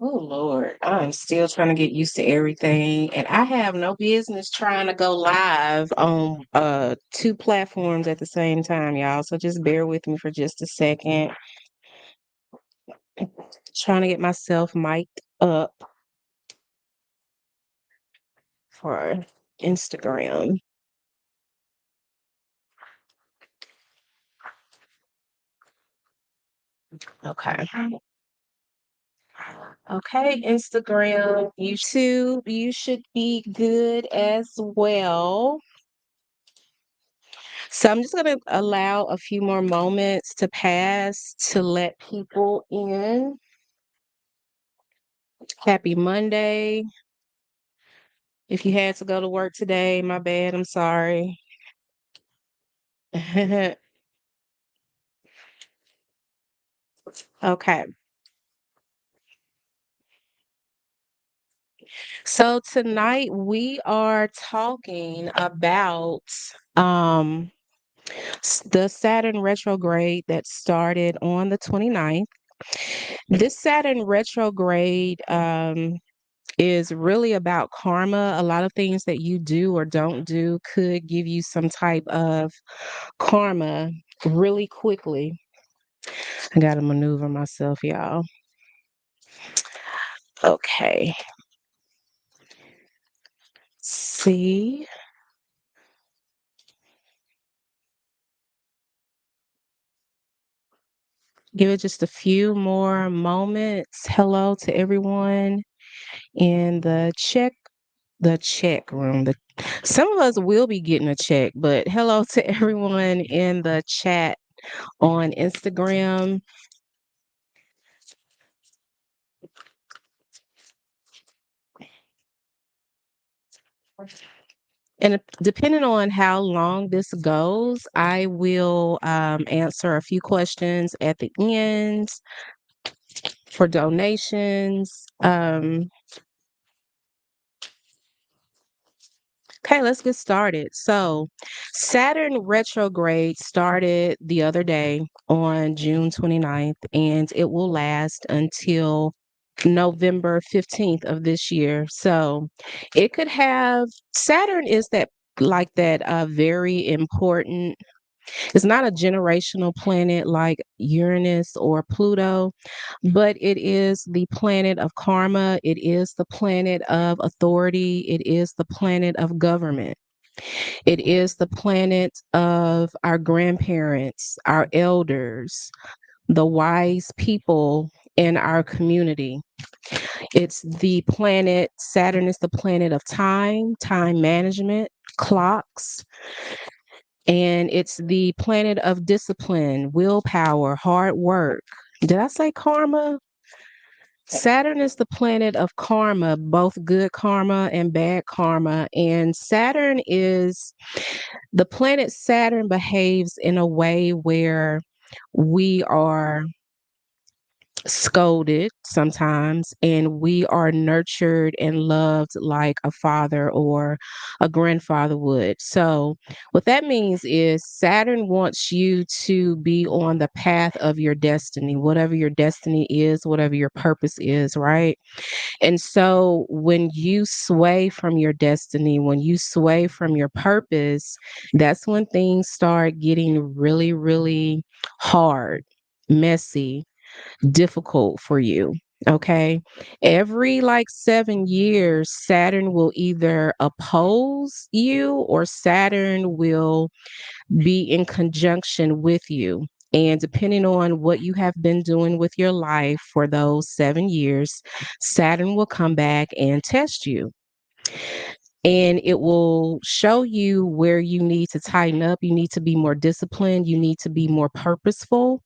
Oh Lord, I'm still trying to get used to everything, and I have no business trying to go live on two platforms at the same time, y'all. So just bear with me for just a second. Trying to get myself mic'd up for Instagram. Okay. Okay, Instagram, YouTube, you should be good as well. So I'm just going to allow a few more moments to pass to let people in. Happy Monday. If you had to go to work today, my bad, I'm sorry. Okay. So tonight we are talking about um the Saturn retrograde that started on the 29th. This Saturn retrograde is really about karma. A lot of things that you do or don't do could give you some type of karma really quickly. I got to maneuver myself, y'all. Okay. See, give it just a few more moments. Hello to everyone in the check room. Some of us will be getting a check, but hello to everyone in the chat on Instagram. And depending on how long this goes, I will answer a few questions at the end for donations. Okay, let's get started. So, Saturn retrograde started the other day on June 29th, and it will last until November 15th of this year. So, it could have Saturn is that like that very important. It's not a generational planet like Uranus or Pluto, but it is the planet of karma. It is the planet of authority. It is the planet of government. It is the planet of our grandparents, our elders, the wise people in our community. It's the planet, Saturn is the planet of time, time management, clocks, and it's the planet of discipline, willpower, hard work. Did I say karma? Saturn is the planet of karma, both good karma and bad karma. And Saturn is the planet Saturn behaves in a way where we are scolded sometimes and we are nurtured and loved like a father or a grandfather would. So what that means is Saturn wants you to be on the path of your destiny, whatever your destiny is, whatever your purpose is, right? And so when you sway from your destiny, when you sway from your purpose, that's when things start getting really, really hard, messy, difficult for you. Okay. Every like 7 years, Saturn will either oppose you or Saturn will be in conjunction with you. And depending on what you have been doing with your life for those 7 years, Saturn will come back and test you. And it will show you where you need to tighten up. You need to be more disciplined. You need to be more purposeful.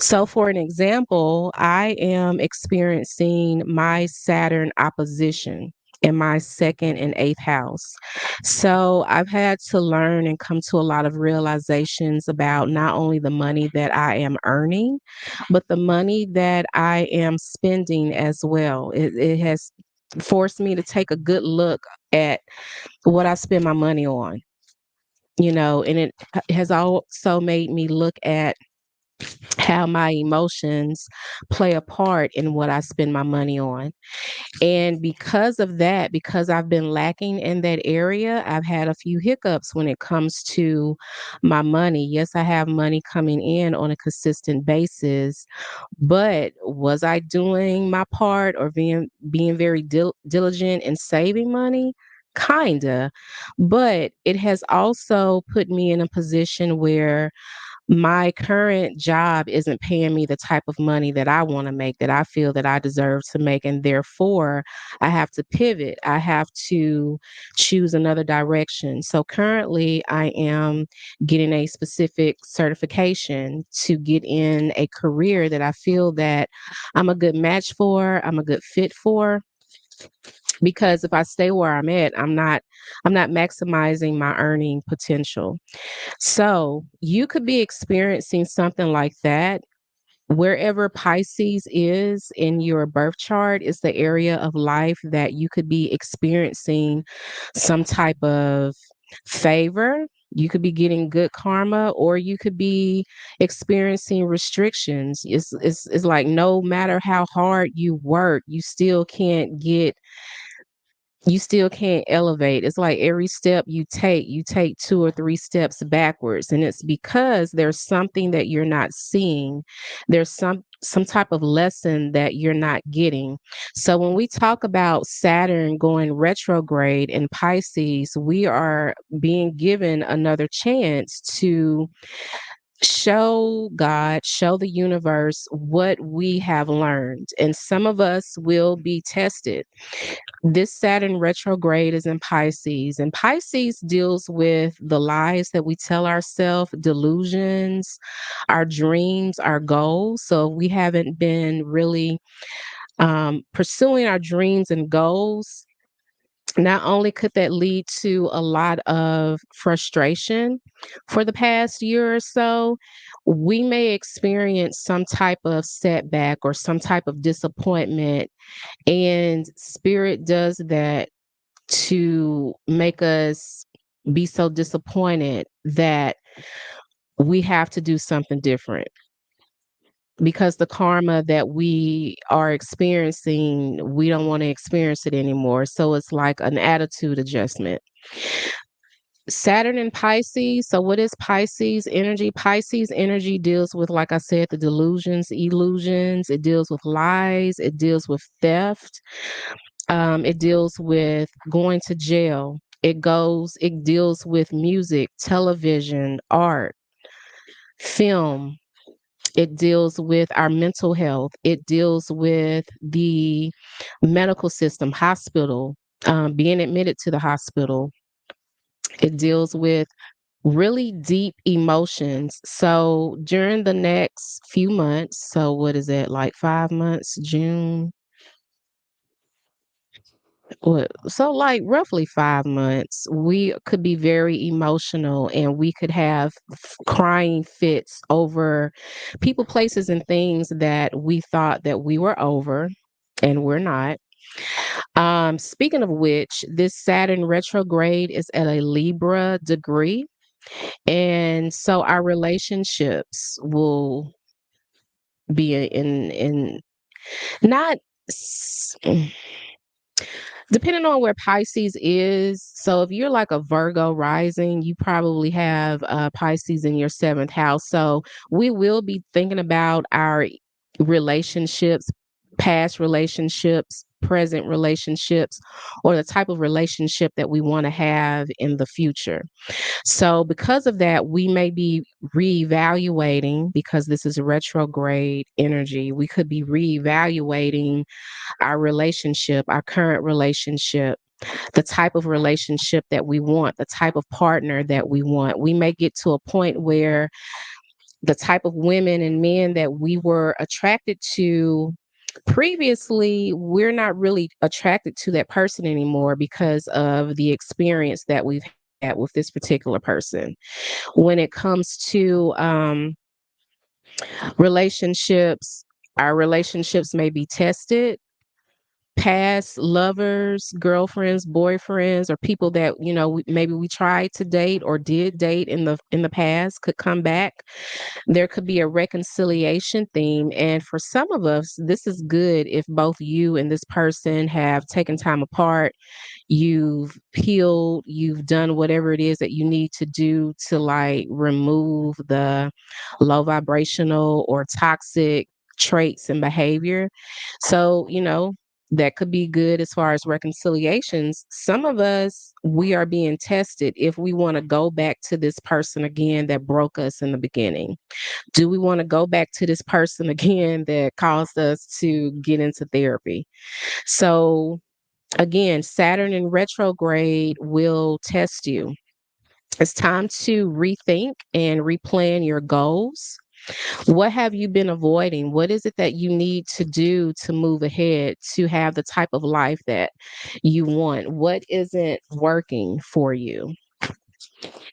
So, for an example, I am experiencing my Saturn opposition in my second and eighth house. So, I've had to learn and come to a lot of realizations about not only the money that I am earning, but the money that I am spending as well. It has forced me to take a good look at what I spend my money on, and it has also made me look at how my emotions play a part in what I spend my money on. And because of that, because I've been lacking in that area, I've had a few hiccups when it comes to my money. Yes, I have money coming in on a consistent basis, but was I doing my part or being very diligent in saving money? Kinda. But it has also put me in a position where my current job isn't paying me the type of money that I want to make, that I feel that I deserve to make. And therefore, I have to pivot. I have to choose another direction. So currently, I am getting a specific certification to get in a career that I feel that I'm a good match for, I'm a good fit for. Because if I stay where I'm not maximizing my earning potential. So you could be experiencing something like that. Wherever Pisces is in your birth chart is the area of life that you could be experiencing some type of favor. You could be getting good karma, or you could be experiencing restrictions. It's like no matter how hard you work, you still can't elevate. It's like every step you take two or three steps backwards. And it's because there's something that you're not seeing. There's some type of lesson that you're not getting. So when we talk about Saturn going retrograde in Pisces, we are being given another chance to show God, show the universe what we have learned. And some of us will be tested. This Saturn retrograde is in Pisces, and Pisces deals with the lies that we tell ourselves, delusions, our dreams, our goals. So if we haven't been really pursuing our dreams and goals, not only could that lead to a lot of frustration for the past year or so, we may experience some type of setback or some type of disappointment. And spirit does that to make us be so disappointed that we have to do something different, because the karma that we are experiencing, we don't want to experience it anymore. So it's like an attitude adjustment. Saturn in Pisces. So, what is Pisces energy? Pisces energy deals with, like I said, the delusions, illusions. It deals with lies. It deals with theft. It deals with going to jail. It deals with music, television, art, film. It deals with our mental health. It deals with the medical system, hospital, being admitted to the hospital. It deals with really deep emotions. So during the next few months, so what is it, like 5 months, June, what, so like roughly 5 months, we could be very emotional and we could have crying fits over people, places, and things that we thought that we were over, and we're not. Speaking of which, this Saturn retrograde is at a Libra degree. And so our relationships will be in not s- depending on where Pisces is. So if you're like a Virgo rising, you probably have Pisces in your seventh house. So we will be thinking about our relationships, past relationships, present relationships, or the type of relationship that we want to have in the future. So, because of that, we may be reevaluating, because this is retrograde energy, we could be reevaluating our relationship, our current relationship, the type of relationship that we want, the type of partner that we want. We may get to a point where the type of women and men that we were attracted to previously, we're not really attracted to that person anymore because of the experience that we've had with this particular person. When it comes to relationships, our relationships may be tested, past lovers, girlfriends, boyfriends, or people that, maybe we tried to date or did date in the past could come back. There could be a reconciliation theme, and for some of us, this is good if both you and this person have taken time apart. You've healed, you've done whatever it is that you need to do to like remove the low vibrational or toxic traits and behavior. So, that could be good as far as reconciliations. Some of us, we are being tested if we want to go back to this person again that broke us in the beginning. Do we want to go back to this person again that caused us to get into therapy? So, again, Saturn in retrograde will test you. It's time to rethink and replan your goals. What have you been avoiding? What is it that you need to do to move ahead to have the type of life that you want? What isn't working for you?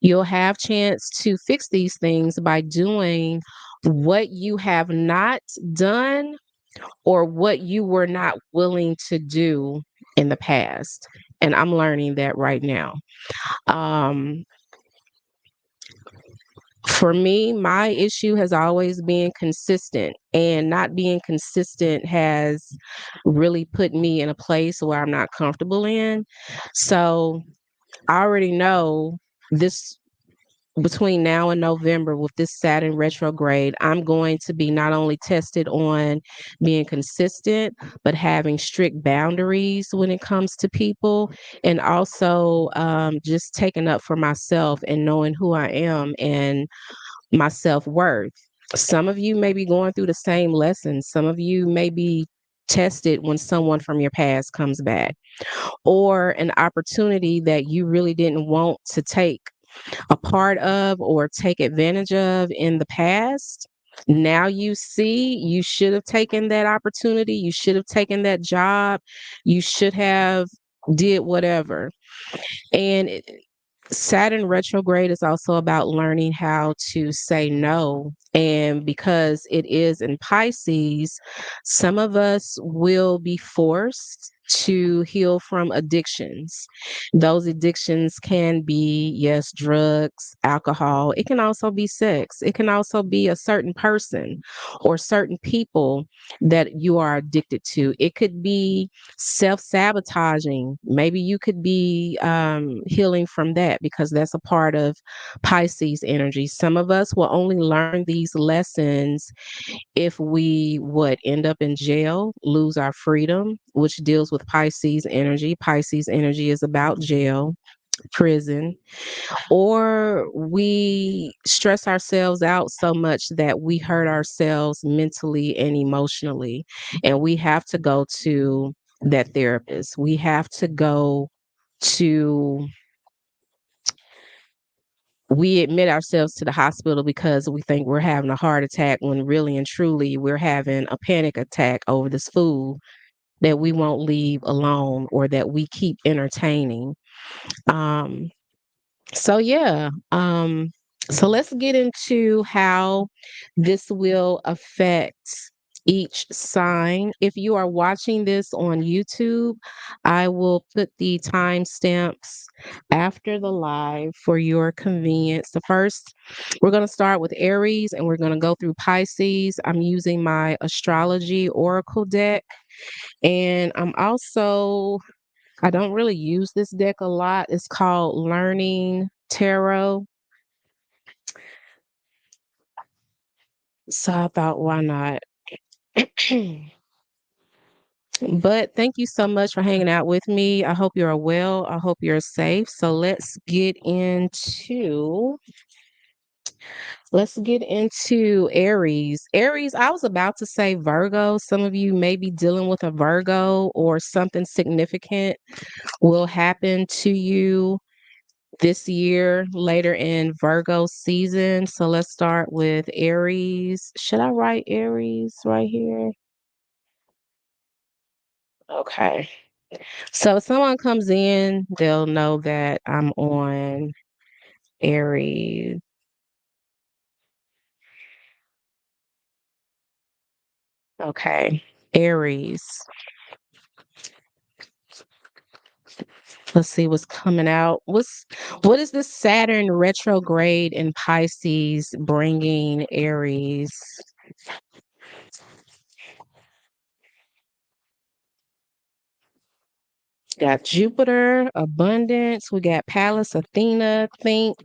You'll have chance to fix these things by doing what you have not done or what you were not willing to do in the past. And I'm learning that right now. Um, for me, my issue has always been consistent, and not being consistent has really put me in a place where I'm not comfortable in. So I already know this. Between now and November, with this Saturn retrograde, I'm going to be not only tested on being consistent, but having strict boundaries when it comes to people, and also just taking up for myself and knowing who I am and my self worth. Some of you may be going through the same lessons. Some of you may be tested when someone from your past comes back, or an opportunity that you really didn't want to take a part of or take advantage of in the past. Now you see you should have taken that opportunity, you should have taken that job, you should have did whatever. And Saturn retrograde is also about learning how to say no. And because it is in Pisces, some of us will be forced to heal from addictions. Those addictions can be, yes, drugs, alcohol. It can also be sex. It can also be a certain person or certain people that you are addicted to. It could be self-sabotaging. Maybe you could be healing from that because that's a part of Pisces energy. Some of us will only learn these lessons if we would end up in jail, lose our freedom, which deals with Pisces energy. Pisces energy is about jail, prison, or we stress ourselves out so much that we hurt ourselves mentally and emotionally. And we have to go to that therapist. We have to go to, we admit ourselves to the hospital because we think we're having a heart attack when really and truly we're having a panic attack over this food that we won't leave alone or that we keep entertaining. Um, So yeah, so let's get into how this will affect each sign. If you are watching this on YouTube, I will put the timestamps after the live for your convenience. The first, we're going to start with Aries and we're going to go through Pisces. I'm using my astrology oracle deck, and I don't really use this deck a lot. It's called Learning Tarot. So I thought, why not? But thank you so much for hanging out with me. I hope you're well. I hope you're safe. So let's get into Aries. Aries, I was about to say Virgo. Some of you may be dealing with a Virgo, or something significant will happen to you this year later in Virgo season. So let's start with Aries. Should I write Aries right here? Okay. So if someone comes in, they'll know that I'm on Aries. Okay. Aries. Let's see what's coming out. What is this Saturn retrograde in Pisces bringing Aries? Got Jupiter, abundance. We got Pallas Athena, think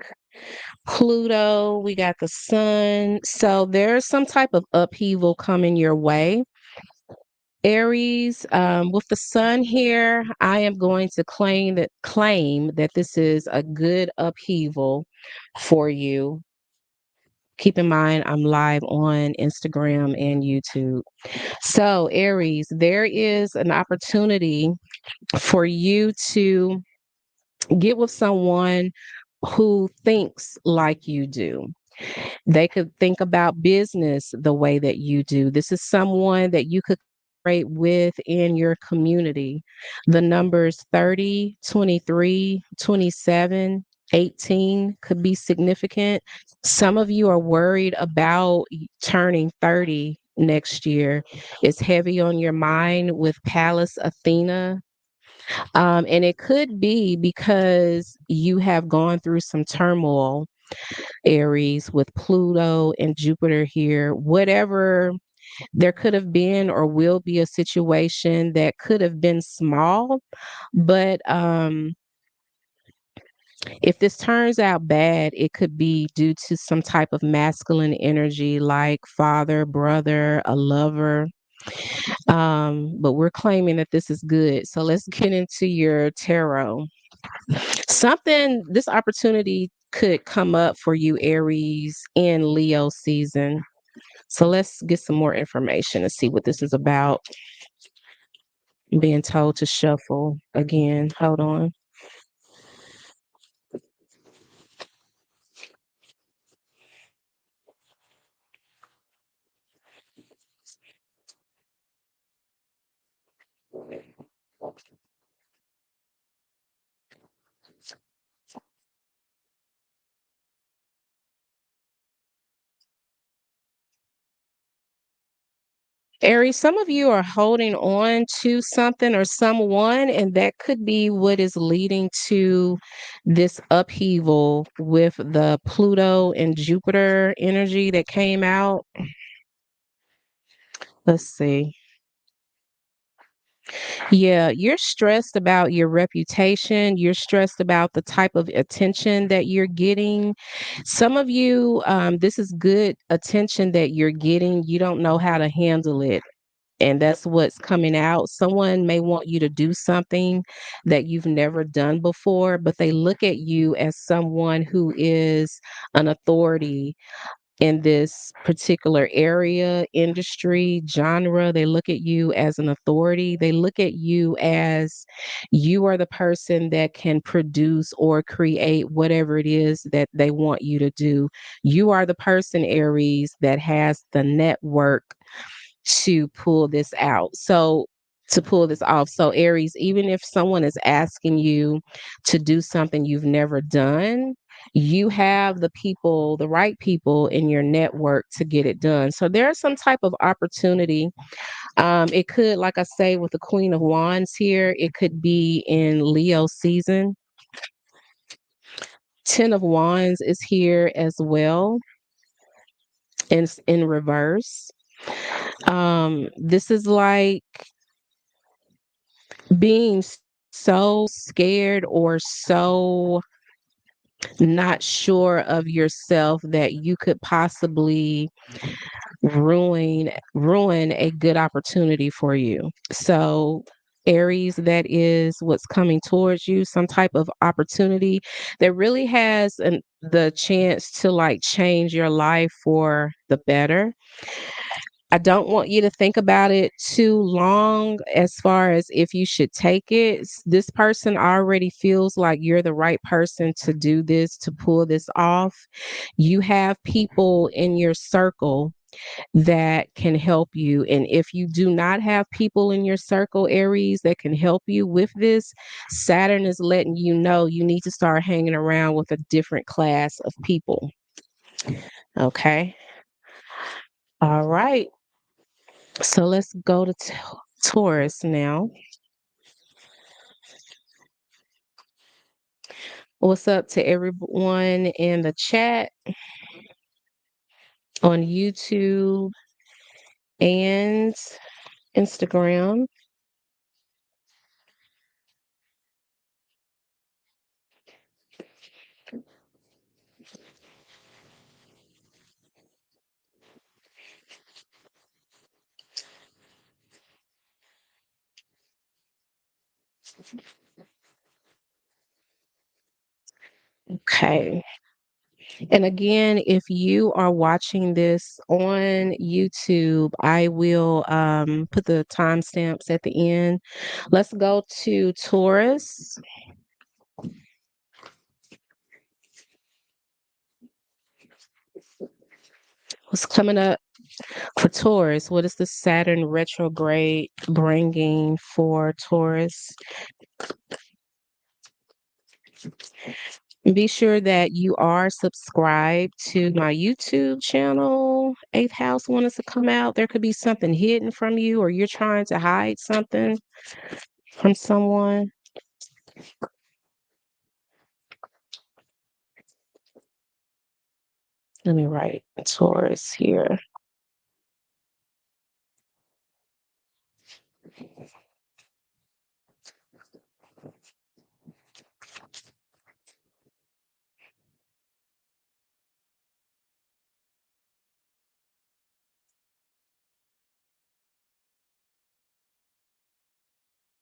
Pluto. We got the sun. So there's some type of upheaval coming your way. Aries, with the sun here, I am going to claim that this is a good upheaval for you. Keep in mind, I'm live on Instagram and YouTube. So, Aries, there is an opportunity for you to get with someone who thinks like you do. They could think about business the way that you do. This is someone that you could collaborate with in your community. The numbers 30, 23, 27, 18 could be significant. Some of you are worried about turning 30 next year. It's heavy on your mind with Pallas Athena. And it could be because you have gone through some turmoil, Aries, with Pluto and Jupiter here. Whatever, there could have been or will be a situation that could have been small, but if this turns out bad, it could be due to some type of masculine energy like father, brother, a lover. But we're claiming that this is good. So let's get into your tarot. This opportunity could come up for you, Aries, in Leo season. So let's get some more information and see what this is about. I'm being told to shuffle again. Hold on. Aries, some of you are holding on to something or someone, and that could be what is leading to this upheaval with the Pluto and Jupiter energy that came out. Let's see. Yeah, you're stressed about your reputation. You're stressed about the type of attention that you're getting. Some of you, this is good attention that you're getting. You don't know how to handle it. And that's what's coming out. Someone may want you to do something that you've never done before, but they look at you as someone who is an authority in this particular area, industry, genre. They look at you as an authority. They look at you as you are the person that can produce or create whatever it is that they want you to do. You are the person, Aries, that has the network to pull this out. So, to pull this off. So, Aries, even if someone is asking you to do something you've never done, you have the people, the right people in your network to get it done. So, there's some type of opportunity. It could, like I say, with the Queen of Wands here, it could be in Leo season. Ten of Wands is here as well, and it's in reverse. This is like being so scared or so not sure of yourself that you could possibly ruin a good opportunity for you. So, Aries, that is what's coming towards you, some type of opportunity that really has the chance to like change your life for the better. I don't want you to think about it too long as far as if you should take it. This person already feels like you're the right person to do this, to pull this off. You have people in your circle that can help you. And if you do not have people in your circle, Aries, that can help you with this, Saturn is letting you know you need to start hanging around with a different class of people. Okay. All right. So let's go to Taurus now. What's up to everyone in the chat on YouTube and Instagram? Okay. And again, if you are watching this on YouTube, I will put the timestamps at the end. Let's go to Taurus. What's coming up for Taurus? What is the Saturn retrograde bringing for Taurus? Be sure that you are subscribed to my YouTube channel. Eighth house wants to come out. There could be something hidden from you, or you're trying to hide something from someone. Let me write Taurus here.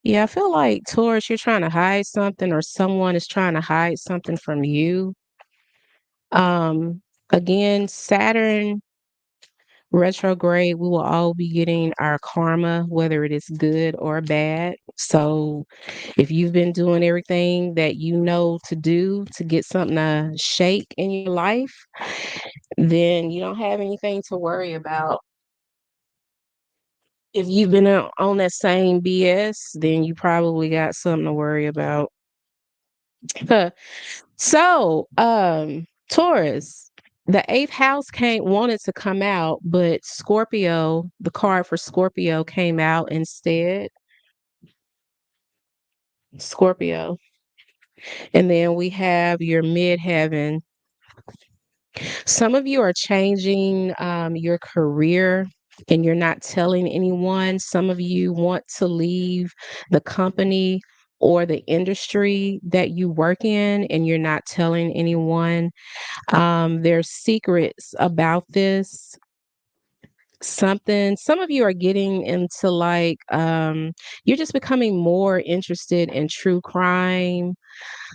Yeah, I feel like Taurus, you're trying to hide something, or someone is trying to hide something from you. Um, Again, Saturn retrograde, we will all be getting our karma, whether it is good or bad. So if you've been doing everything that you know to do to get something to shake in your life, then you don't have anything to worry about. If you've been on that same BS, then you probably got something to worry about. So, Taurus, the eighth house came wanted to come out, but Scorpio, the card for Scorpio came out instead. Scorpio. And then we have your midheaven. Some of you are changing your career and you're not telling anyone. Some of you want to leave the company or the industry that you work in and you're not telling anyone. There's secrets about this. Some of you are getting into like, you're just becoming more interested in true crime,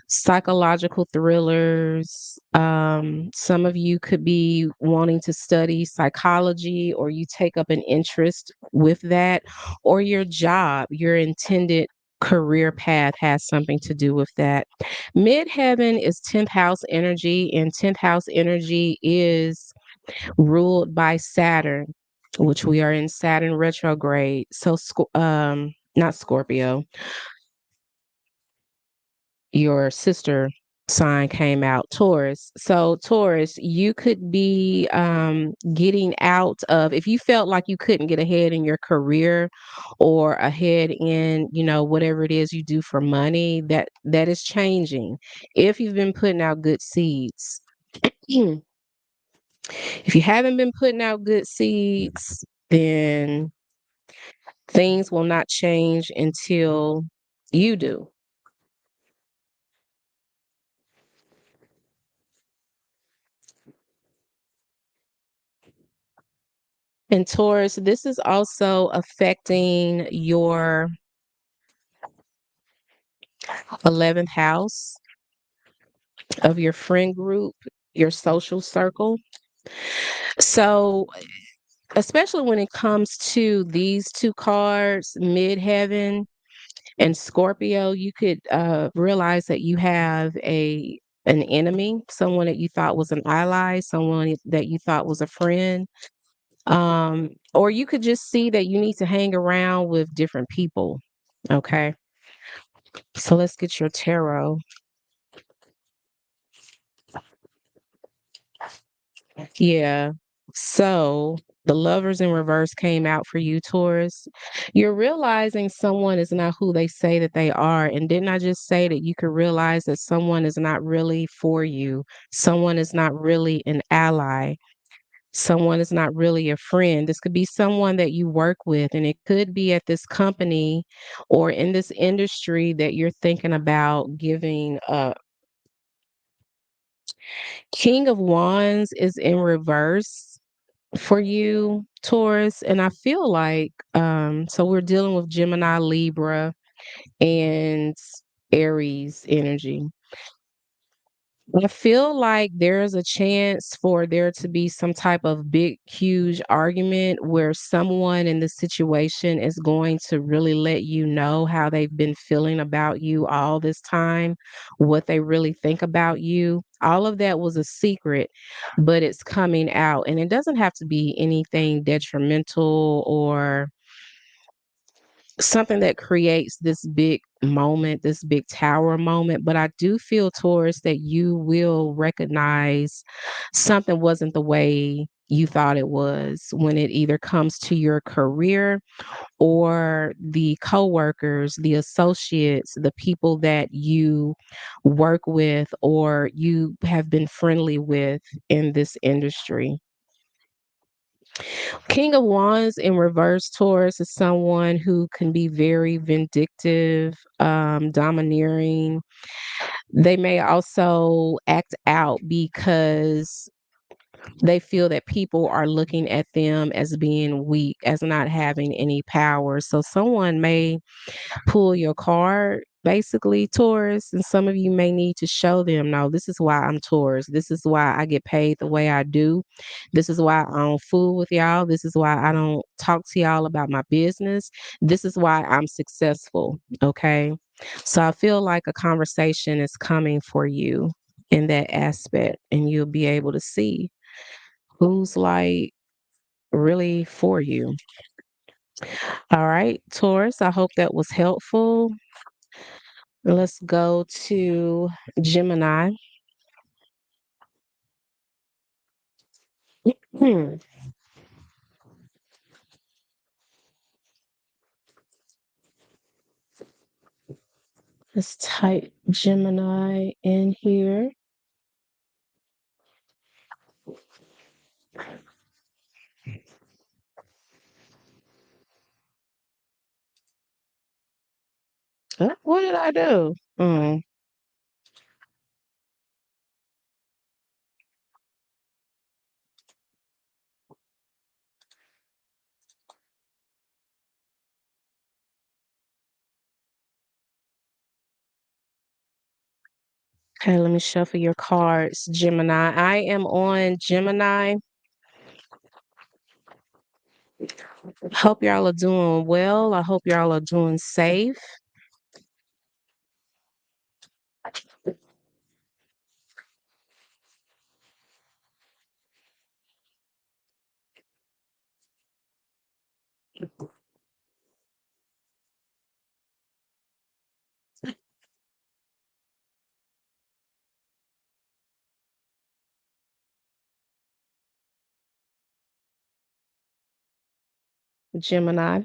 psychological thrillers. Some of you could be wanting to study psychology, or you take up an interest with that, or your job, your intended career path has something to do with that. Midheaven is 10th house energy, and 10th house energy is ruled by Saturn, which we are in Saturn retrograde. So, not Scorpio, your sister sign came out, Taurus. So Taurus, you could be getting out of, if you felt like you couldn't get ahead in your career or ahead in, whatever it is you do for money, that is changing. If you've been putting out good seeds. If you haven't been putting out good seeds, then things will not change until you do. And Taurus, this is also affecting your 11th house of your friend group, your social circle. So, especially when it comes to these two cards, midheaven and Scorpio, you could realize that you have an enemy, someone that you thought was an ally, someone that you thought was a friend. Or you could just see that you need to hang around with different people. Okay. So let's get your tarot. Yeah. So The lovers in reverse came out for you, Taurus. You're realizing someone is not who they say that they are. And didn't I just say that you could realize that someone is not really for you? Someone is not really an ally. Someone is not really a friend. This could be someone that you work with, and it could be at this company or in this industry that you're thinking about giving up. King of Wands is in reverse for you, Taurus, and I feel like so we're dealing with Gemini, Libra, and Aries energy. I feel like there's a chance for there to be some type of big, huge argument where someone in the situation is going to really let you know how they've been feeling about you all this time, what they really think about you. All of that was a secret, but it's coming out. And it doesn't have to be anything detrimental or something that creates this big moment, this big tower moment. But I do feel, Taurus, that you will recognize something wasn't the way you thought it was when it either comes to your career or the coworkers, the associates, the people that you work with or you have been friendly with in this industry. King of Wands in reverse, Taurus, is someone who can be very vindictive, domineering. They may also act out because they feel that people are looking at them as being weak, as not having any power. So someone may pull your card, basically, Taurus, and some of you may need to show them, no, this is why I'm Taurus. This is why I get paid the way I do. This is why I don't fool with y'all. This is why I don't talk to y'all about my business. This is why I'm successful. Okay. So I feel like a conversation is coming for you in that aspect, and you'll be able to see who's like really for you. All right, Taurus, I hope that was helpful. Let's go to Gemini. Hmm. Let's type Gemini in here. What did I do? Okay, let me shuffle your cards, Gemini. I am on Gemini. Hope y'all are doing well. I hope y'all are doing safe. Gemini.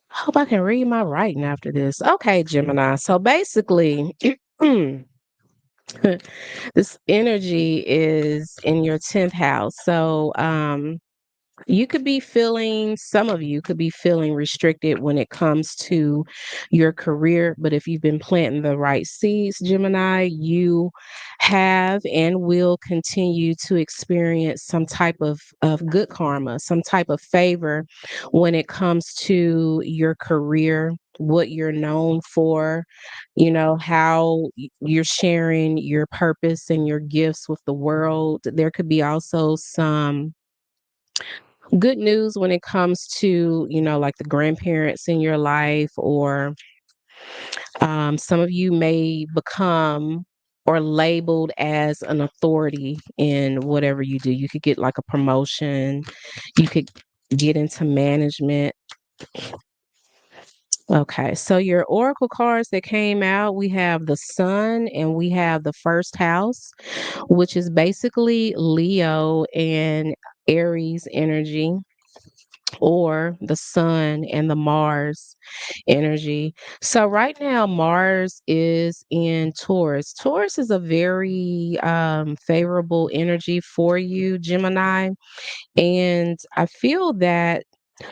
Hope I can read my writing after this. Okay, Gemini. So basically, this energy is in your 10th house. So, you could be feeling, some of you could be feeling restricted when it comes to your career. But if you've been planting the right seeds, Gemini, you have and will continue to experience some type of good karma, some type of favor when it comes to your career, what you're known for, how you're sharing your purpose and your gifts with the world. There could be also some good news when it comes to, like the grandparents in your life, or some of you may become or labeled as an authority in whatever you do. You could get like a promotion, you could get into management. Okay, so your oracle cards that came out, we have the sun and we have the first house, which is basically Leo and Aries energy, or the sun and the Mars energy. So right now Mars is in Taurus. Taurus is a very favorable energy for you, Gemini, and I feel that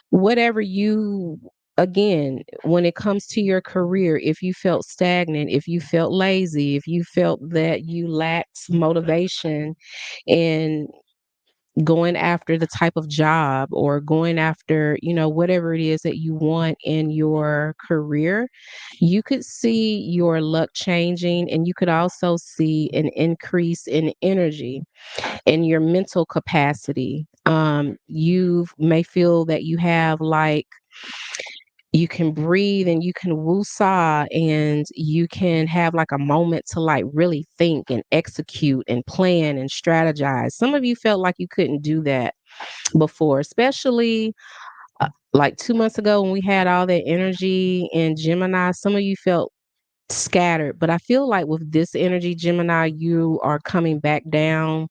whatever you, again, when it comes to your career, if you felt stagnant, if you felt lazy, if you felt that you lacked motivation in going after the type of job or going after, whatever it is that you want in your career, you could see your luck changing, and you could also see an increase in energy in your mental capacity. You may feel that you have, like, you can breathe and you can woosah and you can have like a moment to like really think and execute and plan and strategize. Some of you felt like you couldn't do that before, especially like 2 months ago when we had all that energy in Gemini. Some of you felt scattered, but I feel like with this energy, Gemini, you are coming back down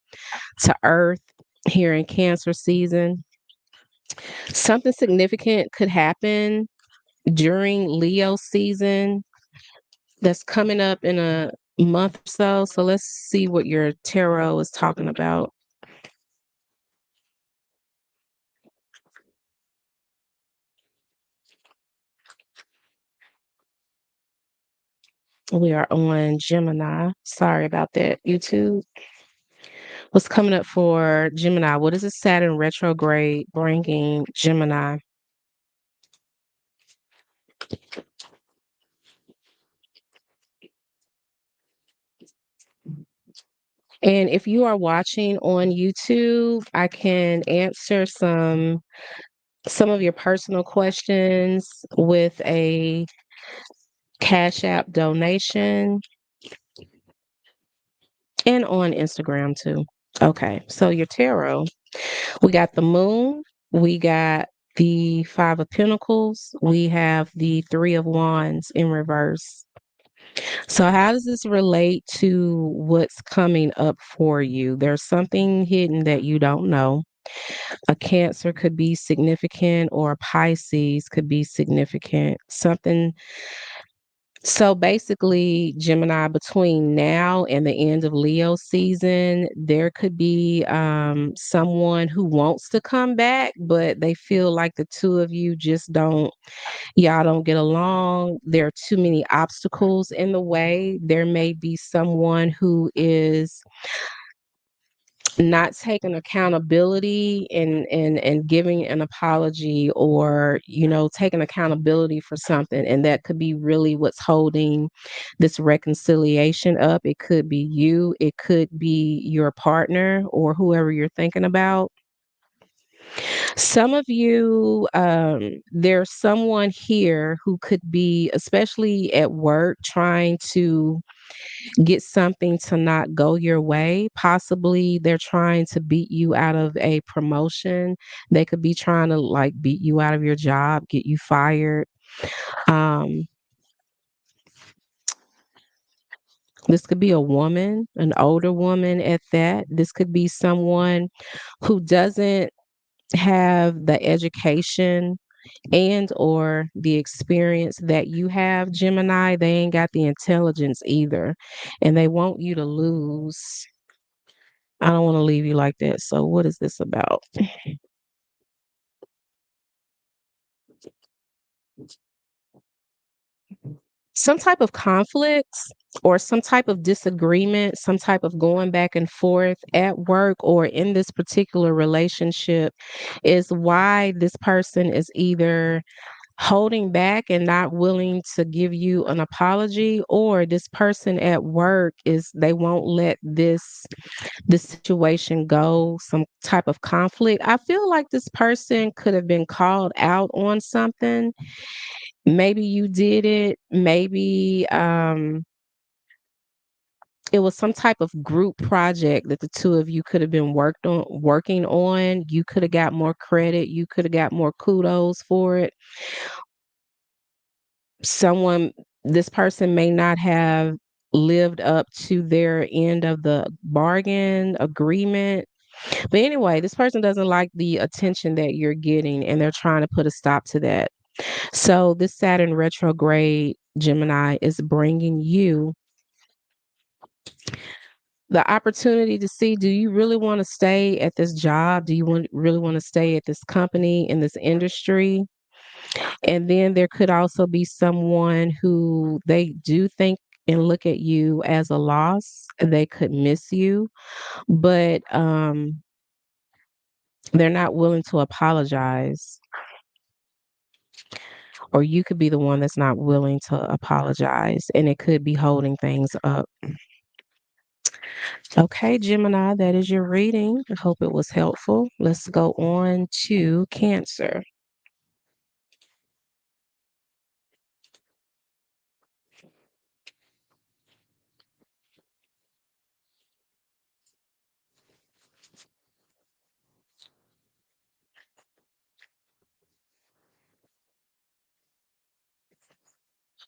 to earth here in Cancer season. Something significant could happen during Leo season that's coming up in a month or so. So let's see what your tarot is talking about. We are on Gemini. Sorry about that, YouTube. What's coming up for Gemini? What is a Saturn retrograde bringing Gemini? And if you are watching on YouTube, I can answer some of your personal questions with a Cash App donation, and on Instagram too. Okay, so your tarot, we got the moon, we got the five of pentacles, we have the three of wands in reverse. So how does this relate to what's coming up for you? There's something hidden that you don't know. A Cancer could be significant, or a Pisces could be significant. Something. So basically, Gemini, between now and the end of Leo season, there could be someone who wants to come back, but they feel like the two of you just y'all don't get along. There are too many obstacles in the way. There may be someone who is not taking accountability and giving an apology, or taking accountability for something, and that could be really what's holding this reconciliation up. It could be you, it could be your partner, or whoever you're thinking about. Some of you, there's someone here who could be, especially at work, trying to get something to not go your way. Possibly they're trying to beat you out of a promotion. They could be trying to like beat you out of your job, get you fired. Um, this could be a woman, an older woman at that. This could be someone who doesn't have the education and or the experience that you have, Gemini. They ain't got the intelligence either, and they want you to lose. I don't want to leave you like that. So what is this about? Some type of conflicts or some type of disagreement, some type of going back and forth at work or in this particular relationship is why this person is either holding back and not willing to give you an apology, or this person at work is, they won't let this situation go, some type of conflict. I feel like this person could have been called out on something. Maybe you did it. Maybe it was some type of group project that the two of you could have been working on. You could have got more credit. You could have got more kudos for it. someone this person may not have lived up to their end of the bargain agreement. But anyway, this person doesn't like the attention that you're getting and they're trying to put a stop to that. So this Saturn retrograde Gemini is bringing you the opportunity to see, do you really want to stay at this job? Do you really want to stay at this company in this industry? And then there could also be someone who they do think and look at you as a loss. They could miss you, but they're not willing to apologize. Or you could be the one that's not willing to apologize, and it could be holding things up. Okay, Gemini, that is your reading. I hope it was helpful. Let's go on to Cancer.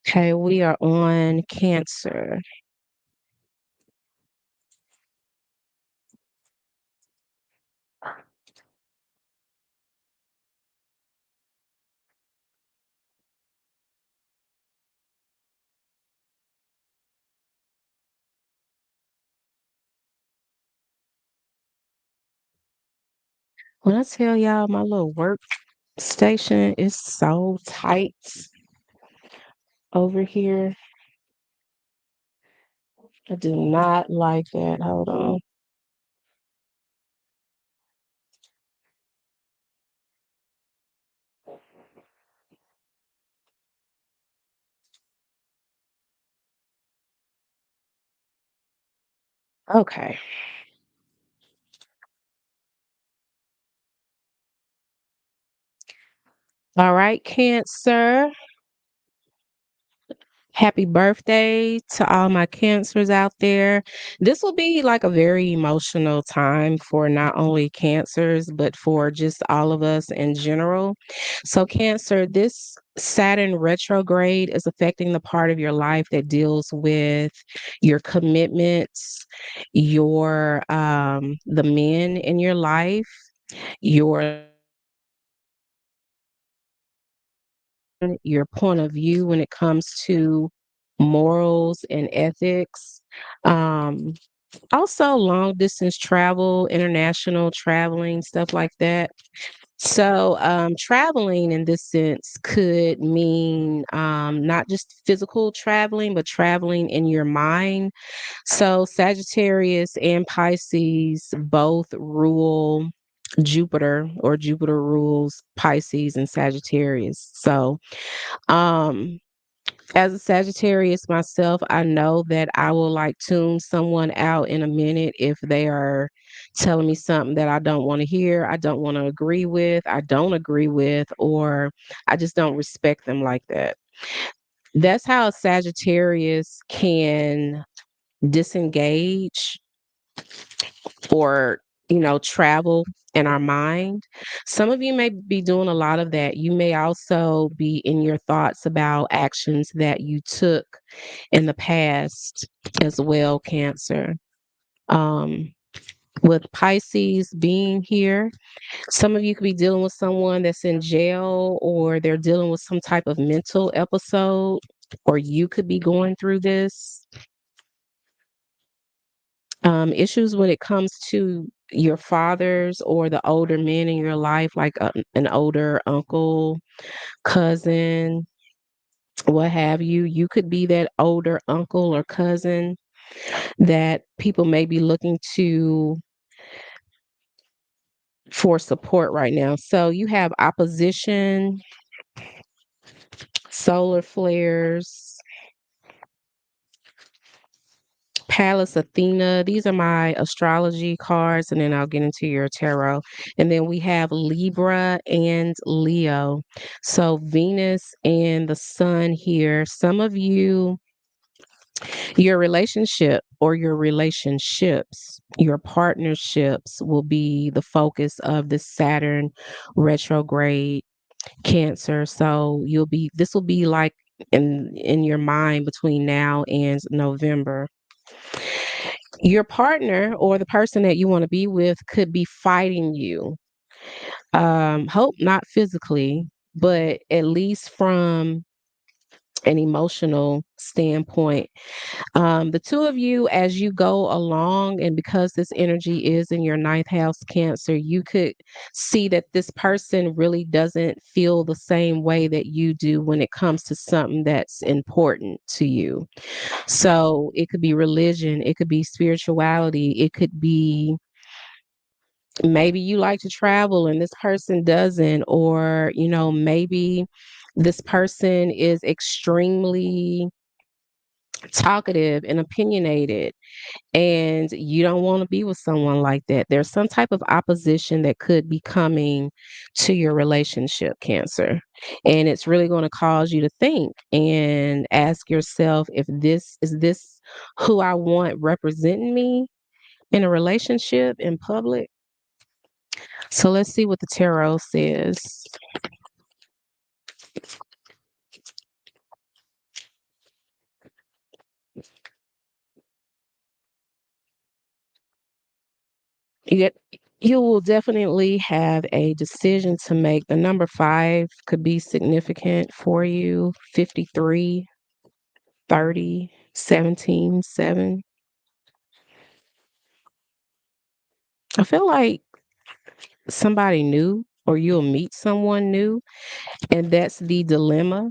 Okay, we are on Cancer. When I tell y'all my little workstation is so tight over here, I do not like that. Hold on. Okay. All right, Cancer. Happy birthday to all my cancers out there. This will be like a very emotional time for not only cancers, but for just all of us in general. So, Cancer, this Saturn retrograde is affecting the part of your life that deals with your commitments, your the men in your life, your point of view when it comes to morals and ethics. Um, Also, long distance travel, international traveling, stuff like that. So, traveling in this sense could mean not just physical traveling, but traveling in your mind. So, Sagittarius and Pisces both rule Jupiter, or Jupiter rules Pisces and Sagittarius. So, um, as a Sagittarius myself, I know that I will like tune someone out in a minute if they are telling me something that I don't want to hear, I don't want to agree with, I don't agree with, or I just don't respect them like that. That's how a Sagittarius can disengage or, travel in our mind. Some of you may be doing a lot of that. You may also be in your thoughts about actions that you took in the past as well, Cancer. Um, with Pisces being here, some of you could be dealing with someone that's in jail, or they're dealing with some type of mental episode, or you could be going through this. Issues when it comes to your fathers or the older men in your life, like an older uncle, cousin, what have you. You could be that older uncle or cousin that people may be looking to for support right now. So you have opposition, solar flares, Pallas Athena. These are my astrology cards, and then I'll get into your tarot. And then we have Libra and Leo. So Venus and the Sun here. Some of you, your relationship or your relationships, your partnerships will be the focus of the Saturn retrograde, Cancer. So this will be like in your mind between now and November. Your partner or the person that you want to be with could be fighting you. Hope not physically, but at least from an emotional standpoint. The two of you, as you go along, and because this energy is in your ninth house, Cancer, you could see that this person really doesn't feel the same way that you do when it comes to something that's important to you. So it could be religion, it could be spirituality, it could be maybe you like to travel and this person doesn't, or, maybe this person is extremely talkative and opinionated and you don't want to be with someone like that. There's some type of opposition that could be coming to your relationship, Cancer. And it's really going to cause you to think and ask yourself, if this who I want representing me in a relationship in public? So let's see what the tarot says. You get you will definitely have a decision to make. The number 5 could be significant for you. 53, 30, 17, 7. I feel like somebody new or you'll meet someone new, and that's the dilemma.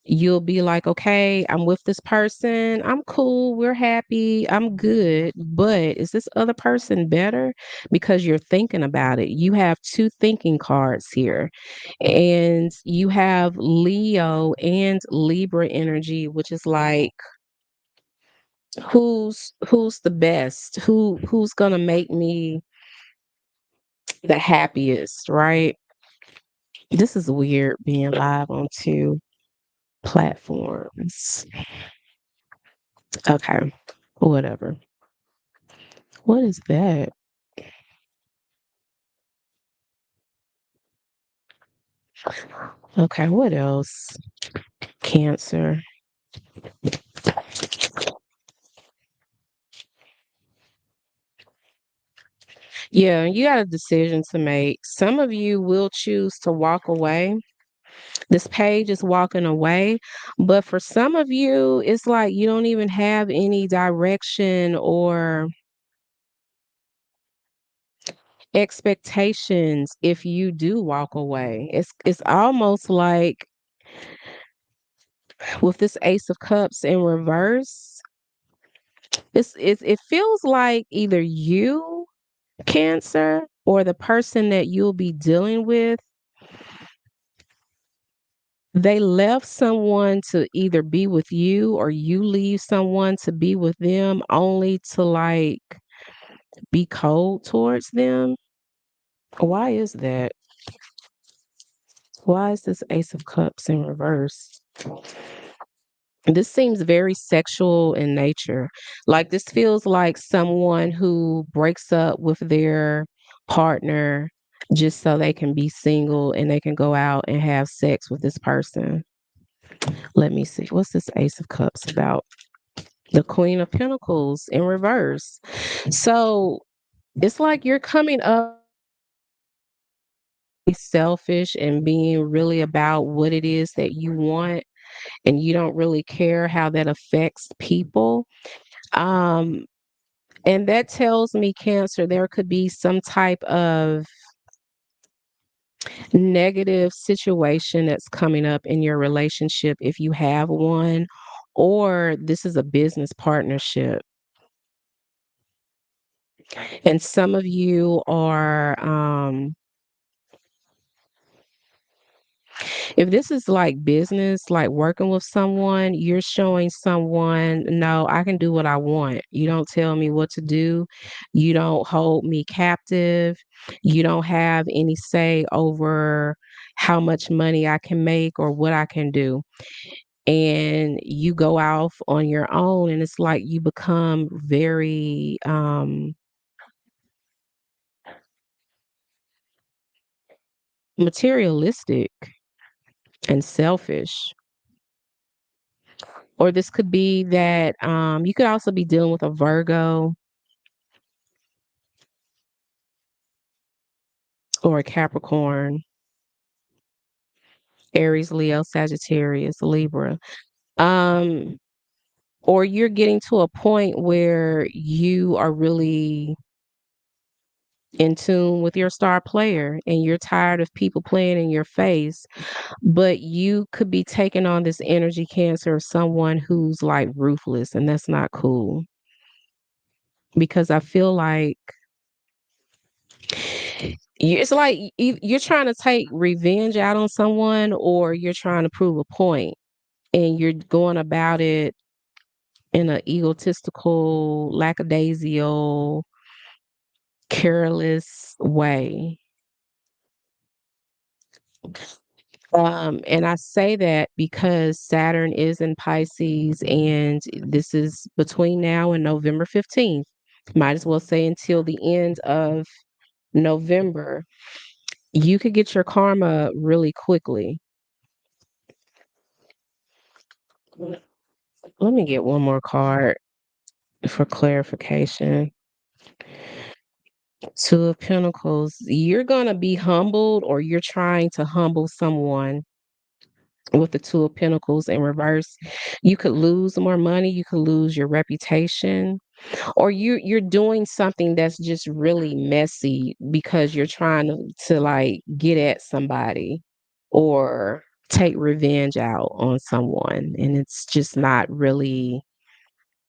You'll be like, okay, I'm with this person. I'm cool. We're happy. I'm good. But is this other person better? Because you're thinking about it. You have two thinking cards here, and you have Leo and Libra energy, which is like, who's the best? Who's gonna make me the happiest, right? This is weird being live on two platforms. Okay, whatever. What is that? Okay, what else? Cancer. Yeah, you got a decision to make. Some of you will choose to walk away. This page is walking away, but for some of you, it's like you don't even have any direction or expectations if you do walk away. It's almost like with this Ace of Cups in reverse, it feels like either you, Cancer, or the person that you'll be dealing with, they left someone to either be with you or you leave someone to be with them only to like be cold towards them. Why is that? Why is this Ace of Cups in reverse? This seems very sexual in nature. Like this feels like someone who breaks up with their partner just so they can be single and they can go out and have sex with this person. Let me see. What's this Ace of Cups about? The Queen of Pentacles in reverse. So it's like you're coming up selfish and being really about what it is that you want, and you don't really care how that affects people. Um, and that tells me, Cancer, there could be some type of negative situation that's coming up in your relationship if you have one, or this is a business partnership. And some of you are, if this is like business, like working with someone, you're showing someone, no, I can do what I want. You don't tell me what to do. You don't hold me captive. You don't have any say over how much money I can make or what I can do. And you go off on your own, and it's like you become very materialistic and selfish. Or this could be that you could also be dealing with a Virgo or a Capricorn, Aries, Leo, Sagittarius, Libra. Um, or you're getting to a point where you are really in tune with your star player and you're tired of people playing in your face, but you could be taking on this energy, Cancer, of someone who's like ruthless, and that's not cool because I feel like it's like you're trying to take revenge out on someone or you're trying to prove a point, and you're going about it in an egotistical, lackadaisical, careless way. And I say that because Saturn is in Pisces, and this is between now and November 15th. Might as well say until the end of November. You could get your karma really quickly. Let me get one more card for clarification. Two of Pentacles. You're going to be humbled, or you're trying to humble someone with the Two of Pentacles in reverse. You could lose more money, you could lose your reputation, or you're doing something that's just really messy because you're trying to like get at somebody or take revenge out on someone, and it's just not really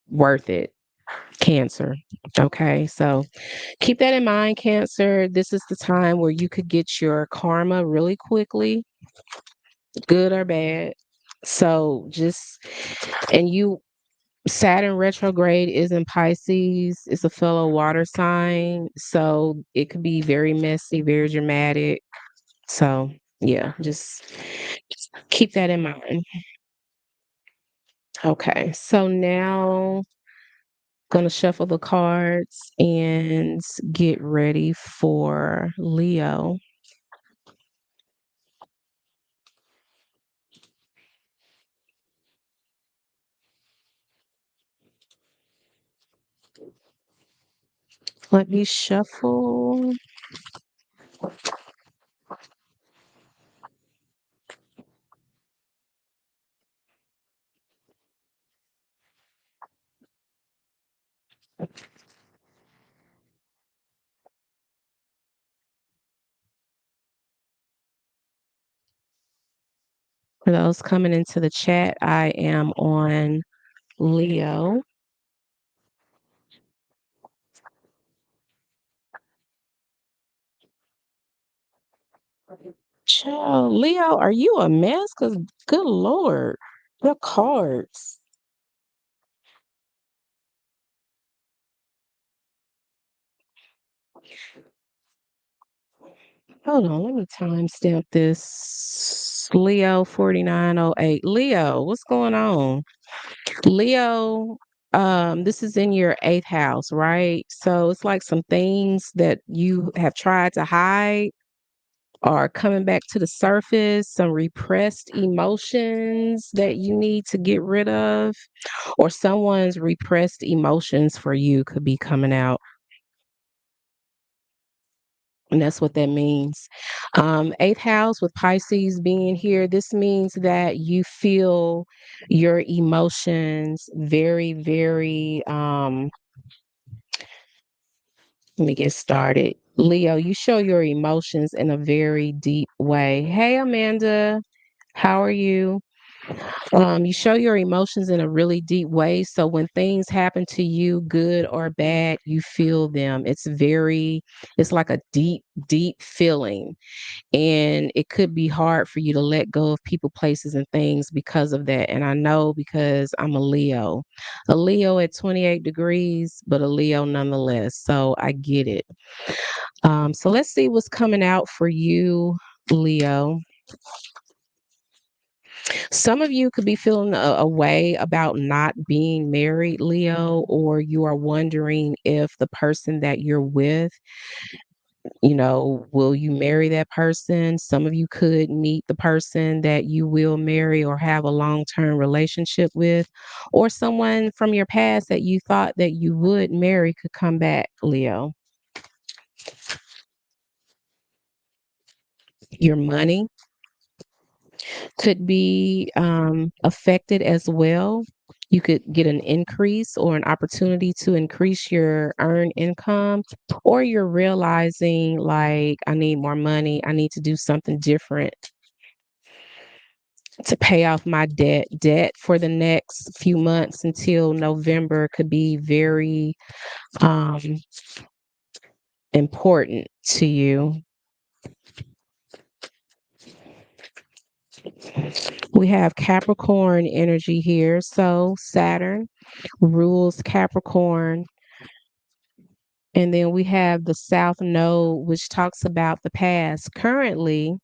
worth it, Cancer. Okay, so keep that in mind, Cancer. This is the time where you could get your karma really quickly, good or bad. So just, and you, Saturn retrograde is in Pisces. It's a fellow water sign. So it could be very messy, very dramatic. So yeah, just keep that in mind. Okay. So now gonna shuffle the cards and get ready for Leo. Let me shuffle. For those coming into the chat, I am on Leo. Child, Leo, are you a mess? Cause good Lord, your cards. Hold on, let me timestamp this. Leo 4908. Leo, what's going on? Leo, this is in your eighth house, right? So it's like some things that you have tried to hide are coming back to the surface, some repressed emotions that you need to get rid of, or someone's repressed emotions for you could be coming out. And that's what that means. Eighth house with Pisces being here, this means that you feel your emotions very, very, let me get started. Leo, you show your emotions in a very deep way. Hey, Amanda, how are you? You show your emotions in a really deep way. So when things happen to you, good or bad, you feel them. It's like a deep, deep feeling. And it could be hard for you to let go of people, places, and things because of that. And I know because I'm a Leo at 28 degrees, but a Leo nonetheless. So I get it. So let's see what's coming out for you, Leo. Some of you could be feeling a way about not being married, Leo, or you are wondering if the person that you're with will you marry that person? Some of you could meet the person that you will marry or have a long-term relationship with, or someone from your past that you thought that you would marry could come back, Leo. Your money could be affected as well. You could get an increase or an opportunity to increase your earned income, or you're realizing, like, I need more money. I need to do something different to pay off my debt. Debt for the next few months until November could be very um, important to you. We have Capricorn energy here. So Saturn rules Capricorn. And then we have the South Node, which talks about the past. Currently,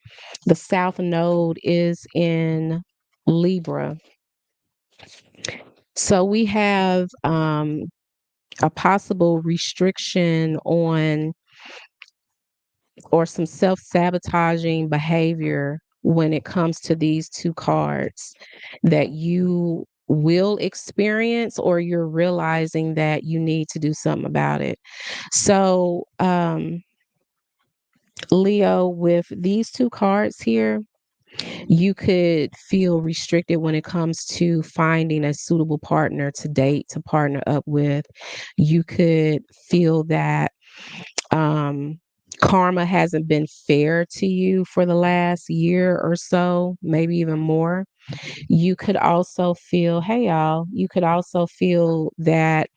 the South Node is in Libra. So we have a possible restriction on or some self sabotaging behavior when it comes to these two cards that you will experience, or you're realizing that you need to do something about it. So, Leo, with these two cards here, you could feel restricted when it comes to finding a suitable partner to date, to partner up with. You could feel that um, karma hasn't been fair to you for the last year or so, maybe even more. You could also feel, hey, y'all, you could also feel that.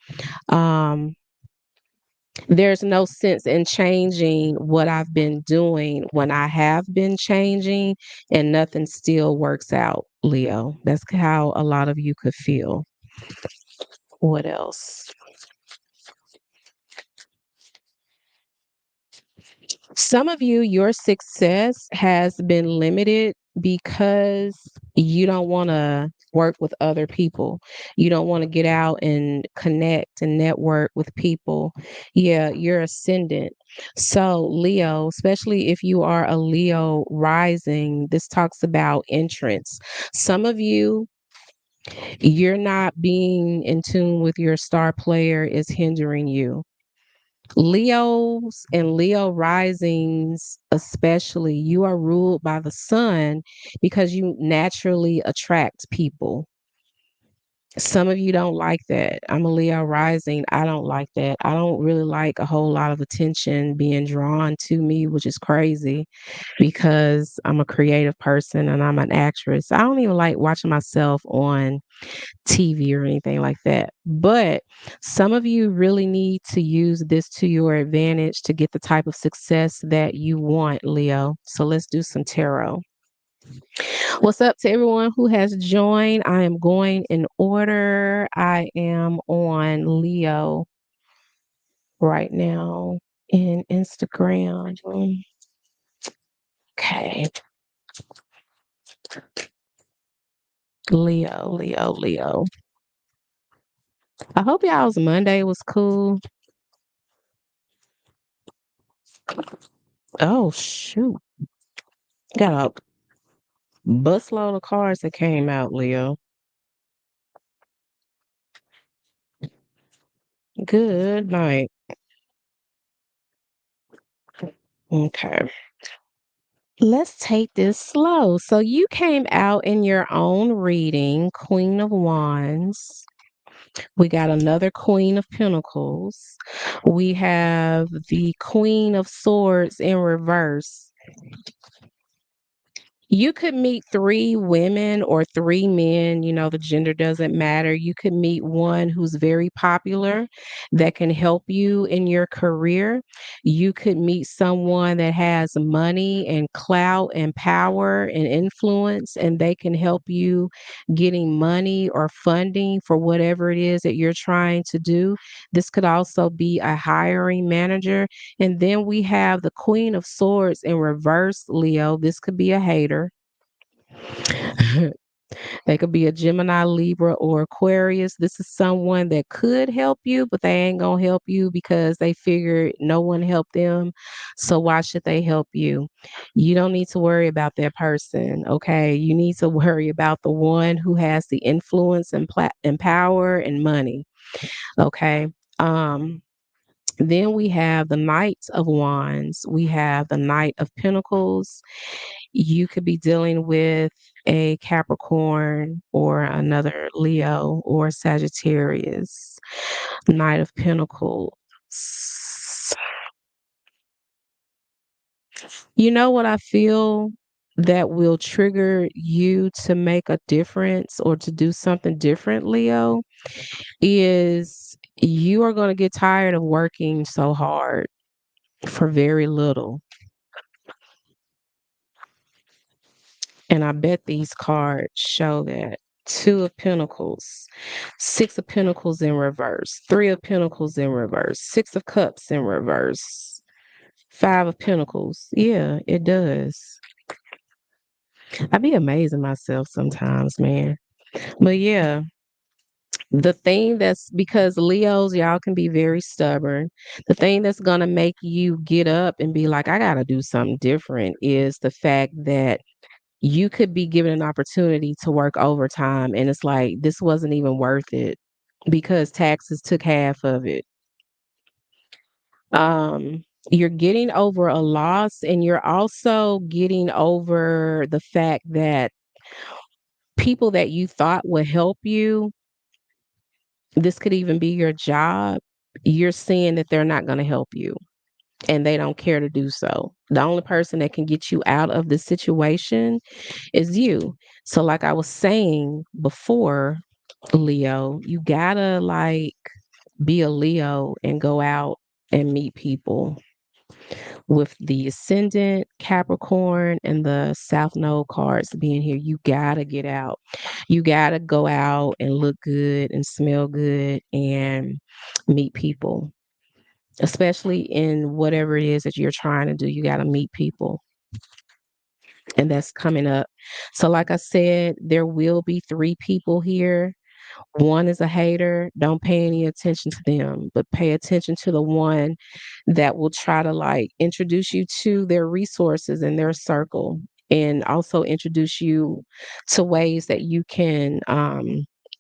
Um, there's no sense in changing what I've been doing when I have been changing and nothing still works out, Leo. That's how a lot of you could feel. What else? Some of you, your success has been limited because you don't want to work with other people. You don't want to get out and connect and network with people. Yeah, you're ascendant. So, Leo, especially if you are a Leo rising, this talks about entrance. Some of you, you're not being in tune with your star player is hindering you. Leos and Leo risings, especially, you are ruled by the sun because you naturally attract people. Some of you don't like that. I'm a Leo rising. I don't like that. I don't really like a whole lot of attention being drawn to me, which is crazy because I'm a creative person and I'm an actress. I don't even like watching myself on TV or anything like that. But some of you really need to use this to your advantage to get the type of success that you want, Leo. So let's do some tarot. What's up to everyone who has joined? I am going in order. I am on Leo right now in Instagram. Okay. Leo, Leo, Leo. I hope y'all's Monday was cool. Oh, shoot. Got a busload of cars that came out, Leo. Good night. Okay. Let's take this slow. So you came out in your own reading, Queen of Wands. We got another Queen of Pentacles. We have the Queen of Swords in reverse. You could meet three women or three men, the gender doesn't matter. You could meet one who's very popular that can help you in your career. You could meet someone that has money and clout and power and influence, and they can help you getting money or funding for whatever it is that you're trying to do. This could also be a hiring manager. And then we have the Queen of Swords in reverse, Leo. This could be a hater. They could be a Gemini, Libra, or Aquarius. This is someone that could help you, but they ain't gonna help you because they figure no one helped them. So why should they help you? You don't need to worry about that person, okay? You need to worry about the one who has the influence and and power and money, okay? Um, then we have the Knight of Wands. We have the Knight of Pentacles. You could be dealing with a Capricorn or another Leo or Sagittarius. Knight of Pentacles. You know what I feel that will trigger you to make a difference or to do something different, Leo, is you are going to get tired of working so hard for very little. And I bet these cards show that. Two of Pentacles, Six of Pentacles in reverse, Three of Pentacles in reverse, Six of Cups in reverse, Five of Pentacles. Yeah, it does. I be amazing myself sometimes, man. But yeah, the thing that's because Leos, y'all can be very stubborn. The thing that's gonna make you get up and be like, I gotta do something different is the fact that you could be given an opportunity to work overtime and it's like this wasn't even worth it because taxes took half of it. You're getting over a loss and you're also getting over the fact that people that you thought would help you, this could even be your job, you're seeing that they're not going to help you and they don't care to do so. The only person that can get you out of the situation is you. So, like I was saying before, Leo, you gotta like be a Leo and go out and meet people. With the ascendant Capricorn and the South Node cards being here, you gotta get out. You gotta go out and look good and smell good and meet people, especially in whatever it is that you're trying to do. You gotta meet people, and that's coming up. So, like I said, there will be three people here. One is a hater. Don't pay any attention to them, but pay attention to the one that will try to like introduce you to their resources and their circle and also introduce you to ways that you can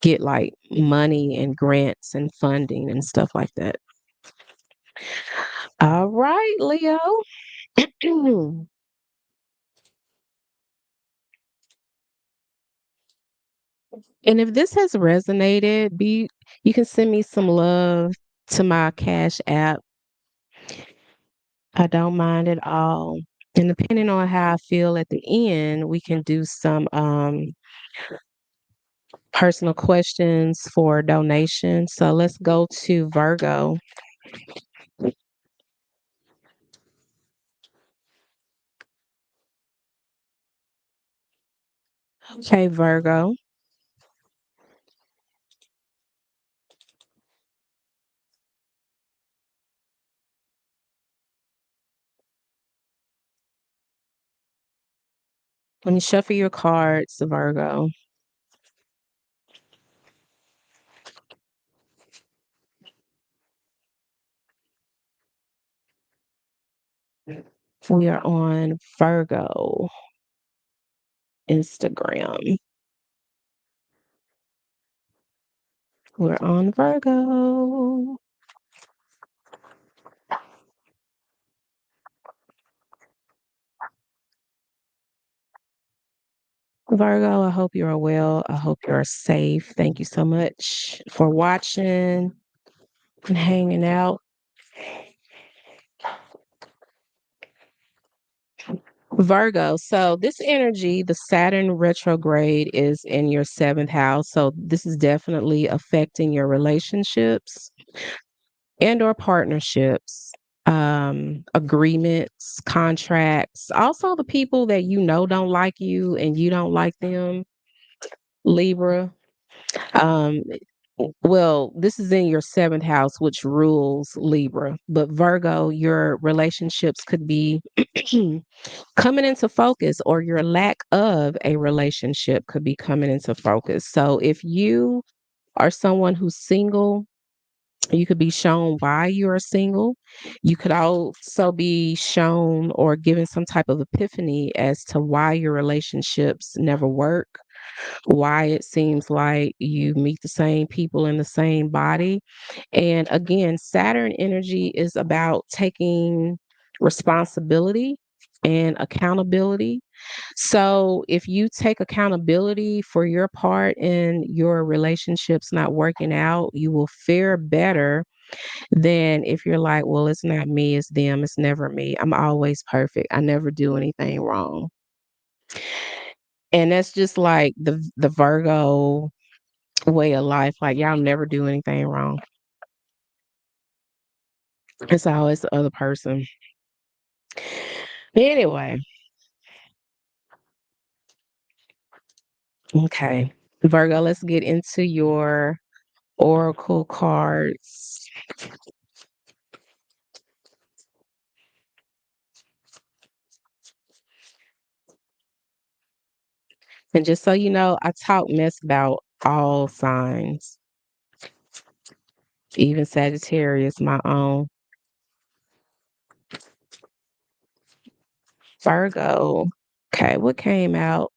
get like money and grants and funding and stuff like that. All right, Leo. And if this has resonated, be you can send me some love to my Cash App. I don't mind at all. And depending on how I feel at the end, we can do some personal questions for donation. So let's go to Virgo. Okay, Virgo. Let me shuffle your cards, Virgo. We are on Virgo Instagram. We're on Virgo. Virgo, I hope you are well. I hope you are safe. Thank you so much for watching and hanging out. Virgo. So this energy, the Saturn retrograde is in your seventh house. So this is definitely affecting your relationships and or partnerships, agreements, contracts. Also the people that you know don't like you and you don't like them. Libra. Um, Well, this is in your seventh house, which rules Libra. But Virgo, your relationships could be coming into focus, or your lack of a relationship could be coming into focus. So if you are someone who's single, you could be shown why you are single. You could also be shown or given some type of epiphany as to why your relationships never work, why it seems like you meet the same people in the same body. And again, Saturn energy is about taking responsibility and accountability. So if you take accountability for your part in your relationships not working out, you will fare better than if you're like, well, it's not me, it's them, it's never me. I'm always perfect. I never do anything wrong. And that's just like the Virgo way of life. Like y'all never do anything wrong. It's always the other person. Anyway, okay. Virgo, let's get into your oracle cards. And just so you know, I talk mess about all signs, even Sagittarius, my own. Virgo. Okay, what came out?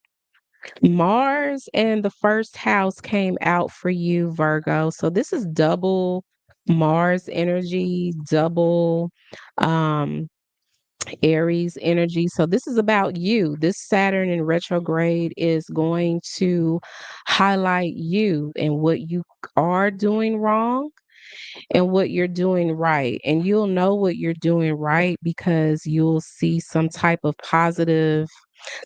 Mars and the first house came out for you, Virgo. So this is double Mars energy, double um Aries energy. So this is about you. This Saturn in retrograde is going to highlight you and what you are doing wrong and what you're doing right. And you'll know what you're doing right because you'll see some type of positive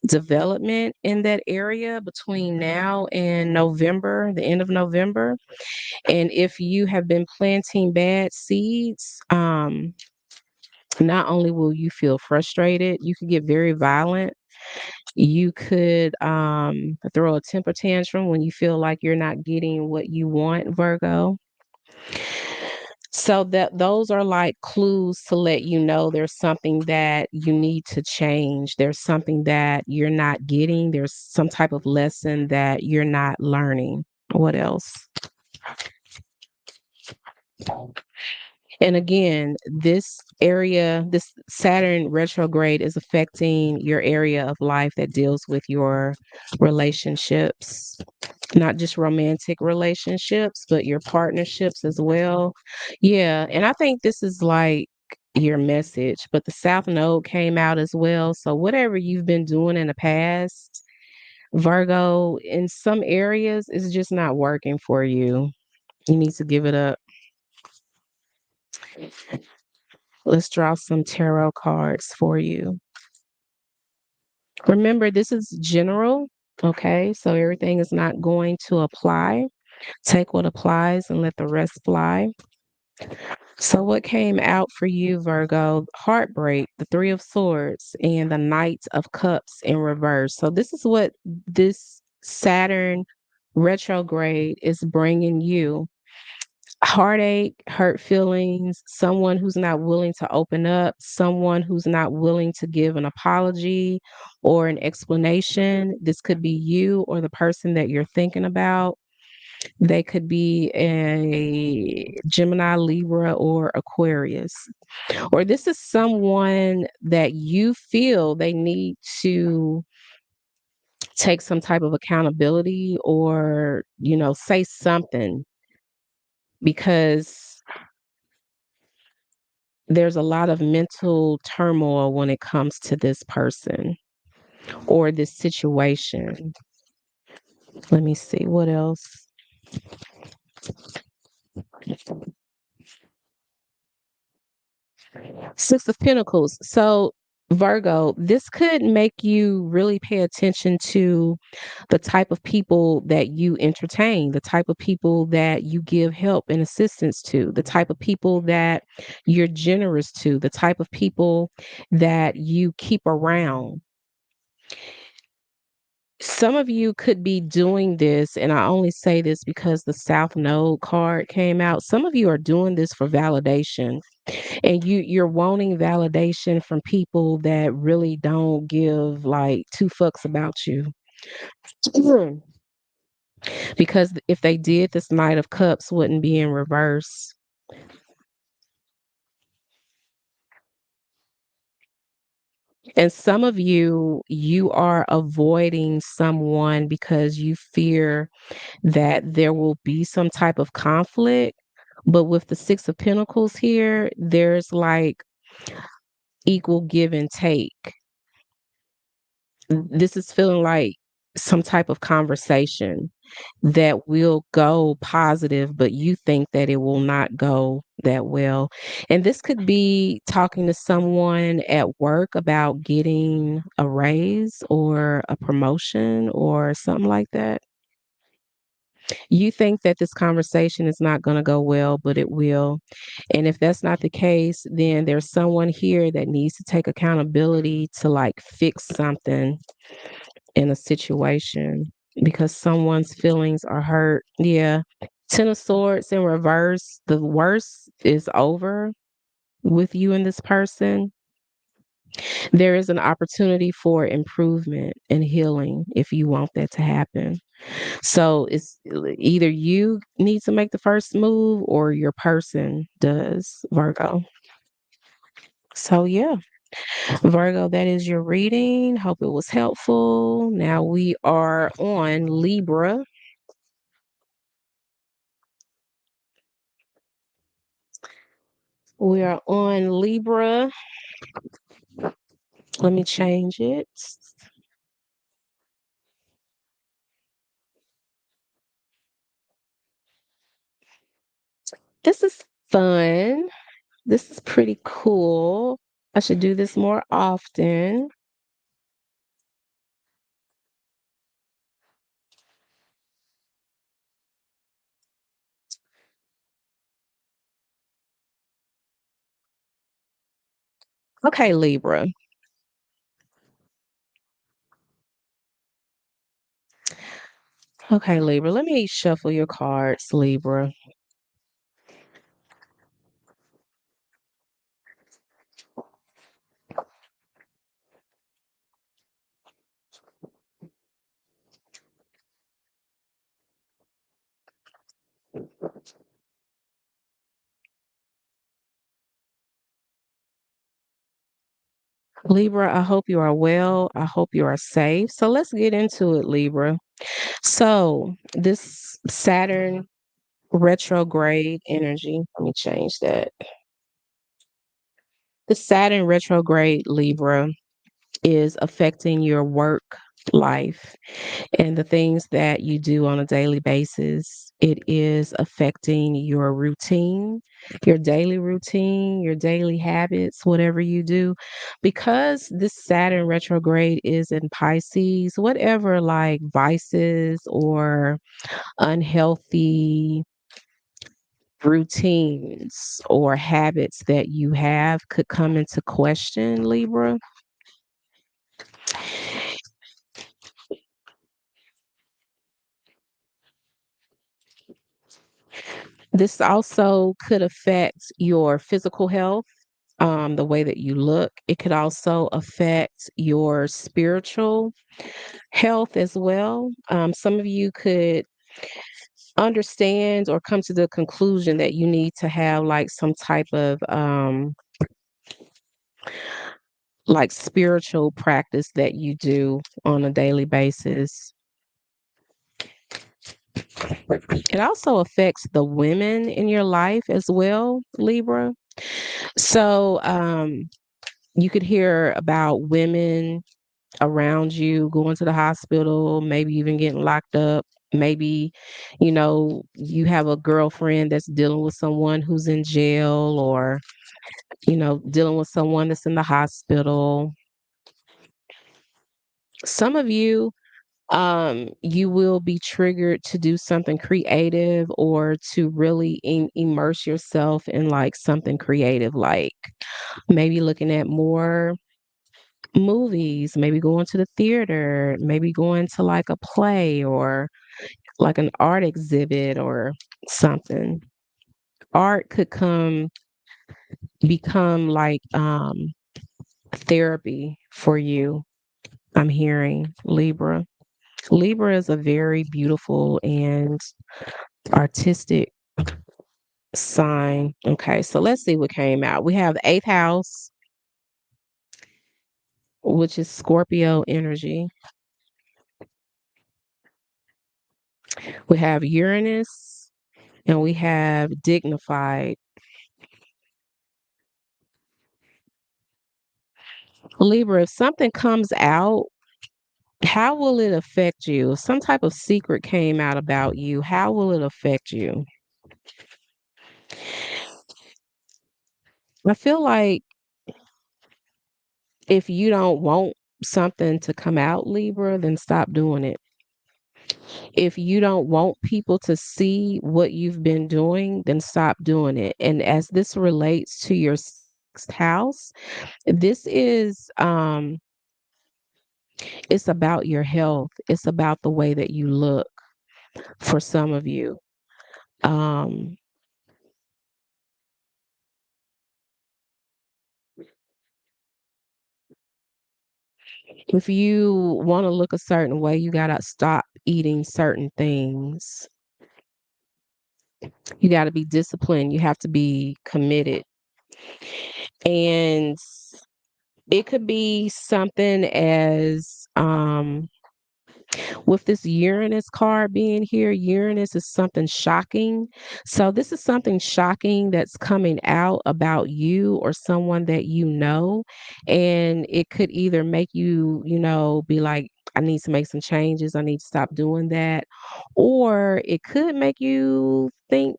development in that area between now and November, the end of November. And if you have been planting bad seeds, not only will you feel frustrated, you could get very violent. You could throw a temper tantrum when you feel like you're not getting what you want, Virgo. So that those are like clues to let you know there's something that you need to change. There's something that you're not getting. There's some type of lesson that you're not learning. What else? And again, this area, this Saturn retrograde is affecting your area of life that deals with your relationships, not just romantic relationships, but your partnerships as well. Yeah. And I think this is like your message, but the South Node came out as well. So whatever you've been doing in the past, Virgo, in some areas, is just not working for you. You need to give it up. Let's draw some tarot cards for you. Remember, this is general, okay? So everything is not going to apply. Take what applies and let the rest fly. So, what came out for you, Virgo? Heartbreak, the Three of Swords, and the Knight of Cups in reverse. So, this is what this Saturn retrograde is bringing you: heartache, hurt feelings, someone who's not willing to open up, someone who's not willing to give an apology or an explanation. This could be you or the person that you're thinking about. They could be a Gemini, Libra, or Aquarius. Or this is someone that you feel they need to take some type of accountability or, say something because there's a lot of mental turmoil when it comes to this person or this situation. Let me see what else. Six of Pentacles. So, Virgo, this could make you really pay attention to the type of people that you entertain, the type of people that you give help and assistance to, the type of people that you're generous to, the type of people that you keep around. Some of you could be doing this, and I only say this because the South Node card came out. Some of you are doing this for validation, and you're wanting validation from people that really don't give like two fucks about you. Because if they did, this Knight of Cups wouldn't be in reverse. And some of you, you are avoiding someone because you fear that there will be some type of conflict. But with the Six of Pentacles here, there's like equal give and take. This is feeling like some type of conversation that will go positive, but you think that it will not go that well. And this could be talking to someone at work about getting a raise or a promotion or something like that. You think that this conversation is not going to go well, but it will. And if that's not the case, then there's someone here that needs to take accountability to like fix something in a situation because someone's feelings are hurt. Yeah. Ten of Swords in reverse, the worst is over with you and this person. There is an opportunity for improvement and healing if you want that to happen. So it's either you need to make the first move or your person does, Virgo. So yeah, Virgo, that is your reading. Hope it was helpful. Now we are on Libra. We are on Libra. Let me change it. This is fun. This is pretty cool. I should do this more often. Okay, Libra. Okay, Libra. Let me shuffle your cards, Libra. Libra, I hope you are well. I hope you are safe. So let's get into it, Libra. So, this Saturn retrograde energy, let me change that. The Saturn retrograde, Libra, is affecting your work life and the things that you do on a daily basis. It is affecting your daily routine, your daily habits, whatever you do. Because this Saturn retrograde is in Pisces, whatever like vices or unhealthy routines or habits that you have could come into question, Libra. This also could affect your physical health, the way that you look. It could also affect your spiritual health as well. Some of you could understand or come to the conclusion that you need to have like some type of like spiritual practice that you do on a daily basis. It also affects the women in your life as well, Libra. So, you could hear about women around you going to the hospital, maybe even getting locked up. Maybe, you have a girlfriend that's dealing with someone who's in jail or, dealing with someone that's in the hospital. Some of you, you will be triggered to do something creative or to really immerse yourself in like something creative, like maybe looking at more movies, maybe going to the theater, maybe going to like a play or like an art exhibit or something. Art could become like therapy for you. I'm hearing Libra. Libra is a very beautiful and artistic sign. Okay, so let's see what came out. We have the eighth house, which is Scorpio energy. We have Uranus and we have dignified. Libra, if something comes out, how will it affect you? If some type of secret came out about you, how will it affect you? I feel like if you don't want something to come out, Libra, then stop doing it. If you don't want people to see what you've been doing, then stop doing it. And as this relates to your sixth house, this is it's about your health. It's about the way that you look for some of you. Um if you want to look a certain way, you got to stop eating certain things. You got to be disciplined. You have to be committed. And it could be something as with this Uranus card being here, Uranus is something shocking. So this is something shocking that's coming out about you or someone that you know. And it could either make you, be like, I need to make some changes. I need to stop doing that. Or it could make you think,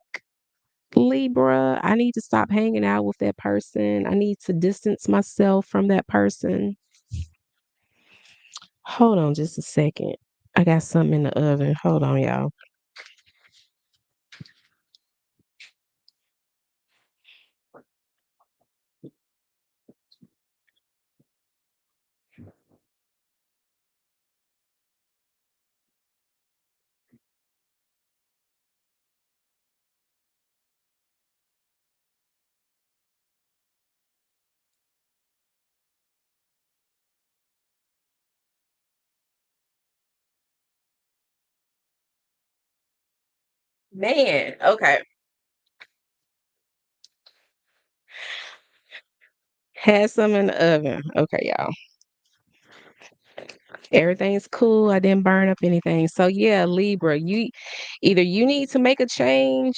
Libra, I need to stop hanging out with that person. I need to distance myself from that person. Hold on just a second. I got something in the oven. Hold on, y'all. Man, okay. Had some in the oven. Okay, y'all. Everything's cool. I didn't burn up anything. So yeah, Libra, you need to make a change.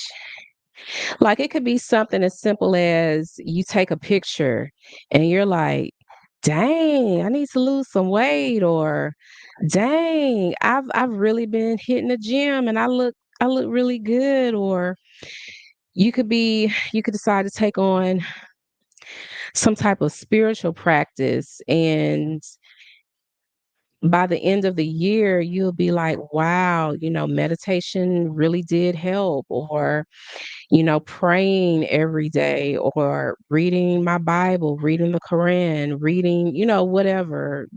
Like it could be something as simple as you take a picture and you're like, dang, I need to lose some weight, or dang, I've really been hitting the gym and I look really good. Or you could decide to take on some type of spiritual practice, and by the end of the year you'll be like, wow, meditation really did help. Or praying every day, or reading my Bible, reading the Quran, reading, whatever,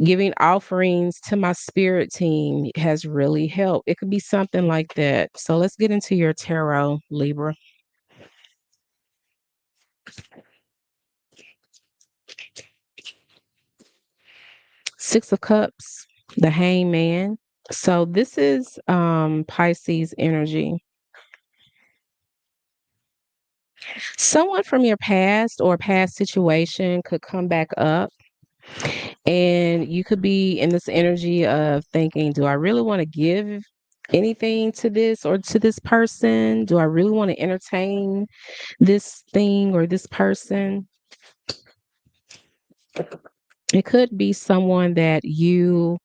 giving offerings to my spirit team has really helped. It could be something like that. So let's get into your tarot, Libra. Six of Cups, the Hangman. So this is Pisces energy. Someone from your past or past situation could come back up, and you could be in this energy of thinking, do I really want to give anything to this or to this person? Do I really want to entertain this thing or this person? It could be someone that you,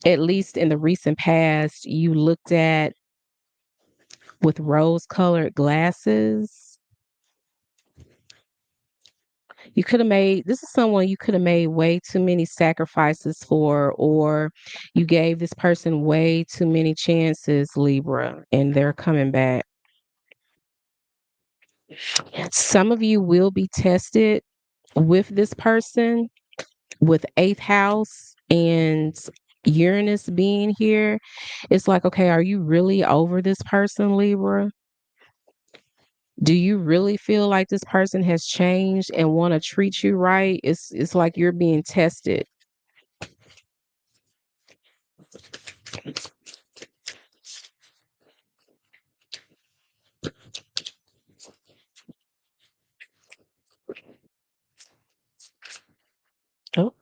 at least in the recent past, you looked at with rose colored glasses. This is someone you could have made way too many sacrifices for, or you gave this person way too many chances, Libra, and they're coming back. Some of you will be tested with this person, with eighth house and Uranus being here, it's like, okay, are you really over this person, Libra? Do you really feel like this person has changed and want to treat you right? It's like you're being tested. Oh.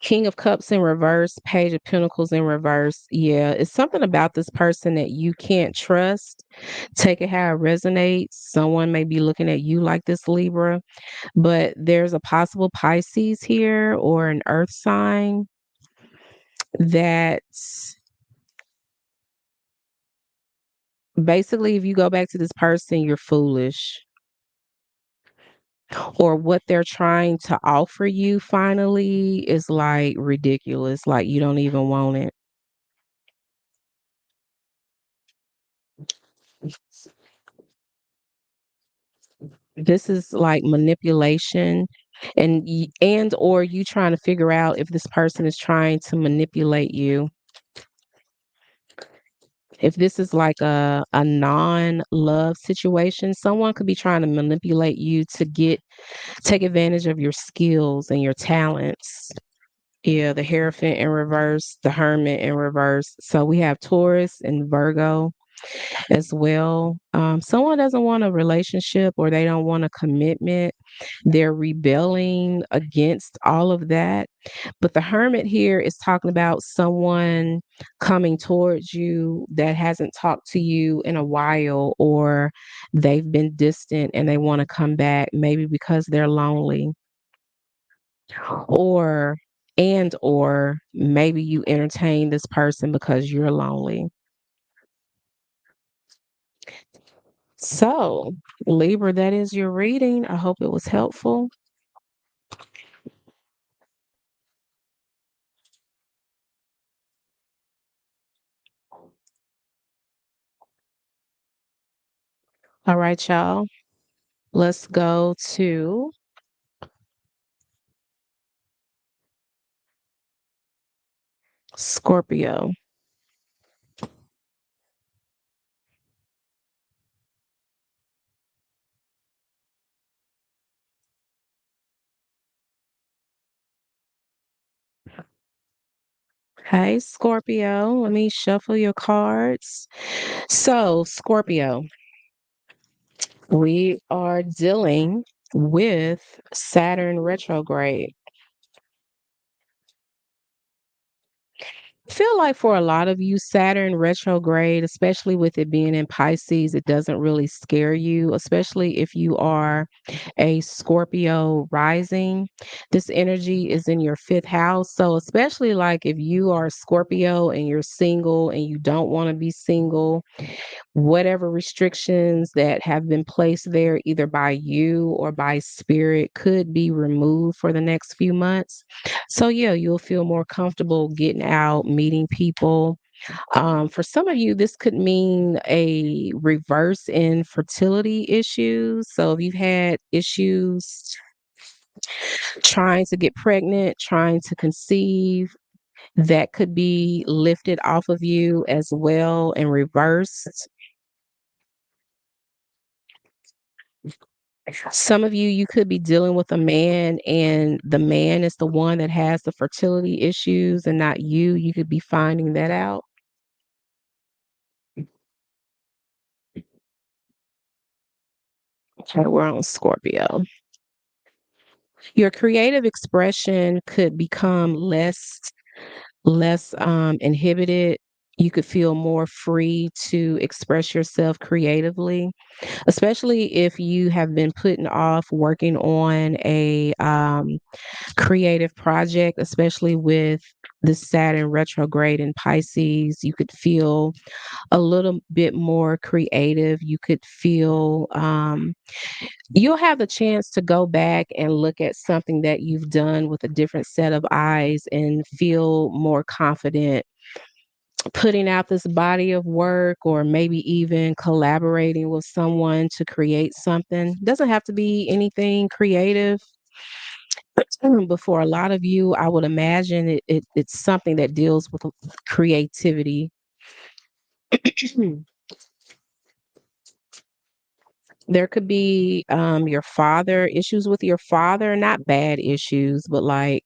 King of Cups in reverse, Page of Pentacles in reverse. Yeah, it's something about this person that you can't trust. Take it how it resonates. Someone may be looking at you like this, Libra, but there's a possible Pisces here or an earth sign that basically, if you go back to this person, you're foolish. Or what they're trying to offer you finally is like ridiculous. Like you don't even want it. This is like manipulation and or you trying to figure out if this person is trying to manipulate you. If this is like a non-love situation, someone could be trying to manipulate you to get take advantage of your skills and your talents. Yeah, the Hierophant in reverse, the Hermit in reverse. So we have Taurus and Virgo as well. Someone doesn't want a relationship or they don't want a commitment. They're rebelling against all of that. But the Hermit here is talking about someone coming towards you that hasn't talked to you in a while, or they've been distant and they want to come back, maybe because they're lonely, or or maybe you entertain this person because you're lonely. So, Libra, that is your reading. I hope it was helpful. All right, y'all. Let's go to Scorpio. Hey, Scorpio. Let me shuffle your cards. So, Scorpio, we are dealing with Saturn retrograde. Feel like for a lot of you, Saturn retrograde, especially with it being in Pisces, it doesn't really scare you, especially if you are a Scorpio rising. This energy is in your fifth house. So, especially like if you are a Scorpio and you're single and you don't want to be single, whatever restrictions that have been placed there, either by you or by spirit, could be removed for the next few months. So, yeah, you'll feel more comfortable getting out, meeting people. For some of you, this could mean a reverse in fertility issues. So, if you've had issues trying to get pregnant, trying to conceive, that could be lifted off of you as well and reversed. Some of you, you could be dealing with a man, and the man is the one that has the fertility issues and not you. You could be finding that out. Okay, we're on Scorpio. Your creative expression could become less inhibited. You could feel more free to express yourself creatively, especially if you have been putting off working on a creative project, especially with the Saturn retrograde in Pisces. You could feel a little bit more creative. You could feel, you'll have the chance to go back and look at something that you've done with a different set of eyes and feel more confident putting out this body of work or maybe even collaborating with someone to create something. Doesn't have to be anything creative. But for a lot of you, I would imagine it's something that deals with creativity. There could be your father, issues with your father, not bad issues, but like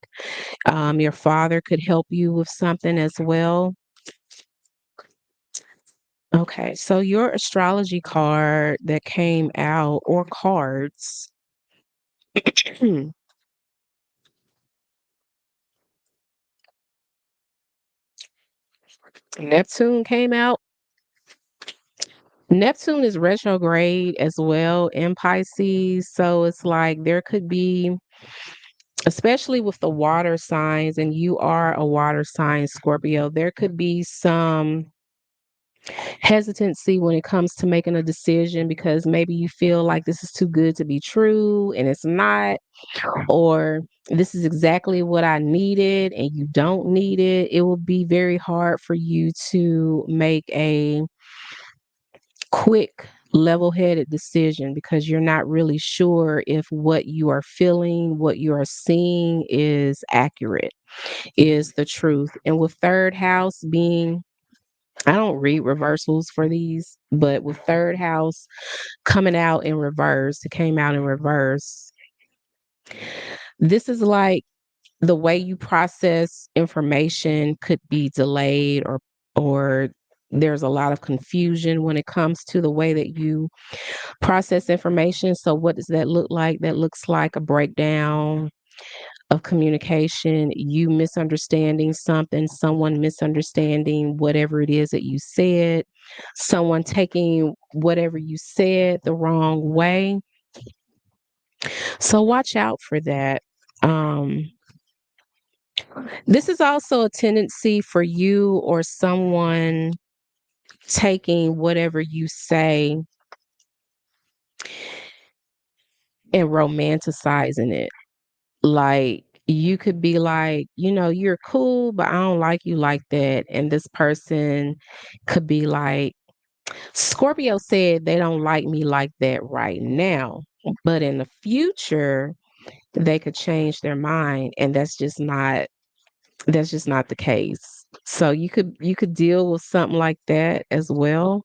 your father could help you with something as well. Okay, so your astrology card that came out, or cards, Neptune came out. Neptune is retrograde as well in Pisces. So it's like there could be, especially with the water signs, and you are a water sign, Scorpio, there could be some hesitancy when it comes to making a decision because maybe you feel like this is too good to be true and it's not, or this is exactly what I needed and you don't need it. It will be very hard for you to make a quick, level headed decision because you're not really sure if what you are feeling, what you are seeing is accurate, is the truth. And with third house being, I don't read reversals for these, but with third house coming out in reverse, it came out in reverse. This is like the way you process information could be delayed, or there's a lot of confusion when it comes to the way that you process information. So what does that look like? That looks like a breakdown of communication, you misunderstanding something, someone misunderstanding whatever it is that you said, someone taking whatever you said the wrong way. So watch out for that. Um, this is also a tendency for you or someone taking whatever you say and romanticizing it. Like, you could be like, you're cool, but I don't like you like that. And this person could be like, Scorpio said they don't like me like that right now, but in the future, they could change their mind. And that's just not the case. So you could deal with something like that as well.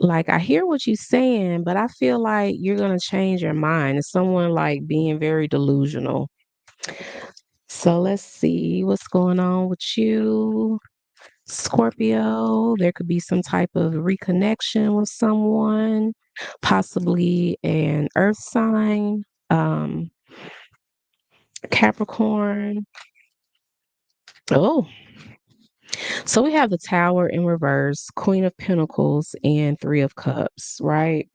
Like, I hear what you're saying, but I feel like you're gonna change your mind. It's someone like being very delusional. So let's see what's going on with you, Scorpio. There could be some type of reconnection with someone, possibly an earth sign, Capricorn. Oh, so we have the Tower in reverse, Queen of Pentacles, and Three of Cups, right?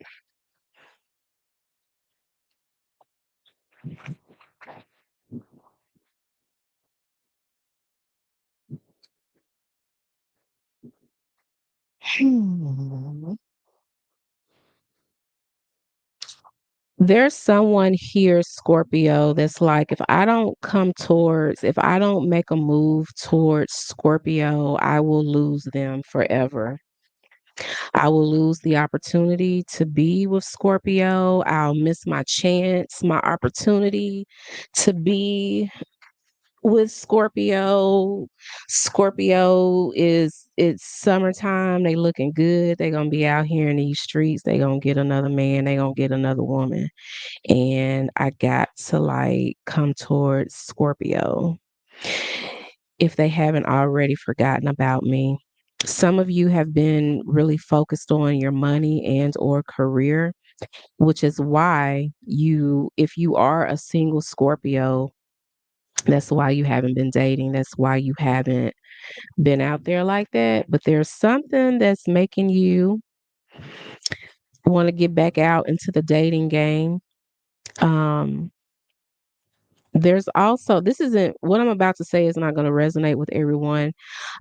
Hmm. There's someone here, Scorpio, that's like, if I don't make a move towards Scorpio, I will lose them forever. I will lose the opportunity to be with Scorpio. I'll miss my chance, my opportunity to be with Scorpio. Scorpio it's summertime. They looking good. They gonna be out here in these streets. They gonna get another man. They gonna get another woman. And I got to like come towards Scorpio if they haven't already forgotten about me. Some of you have been really focused on your money and or career, which is why if you are a single Scorpio, that's why you haven't been dating. That's why you haven't been out there like that. But there's something that's making you want to get back out into the dating game. Um, there's also, this isn't, what I'm about to say is not going to resonate with everyone.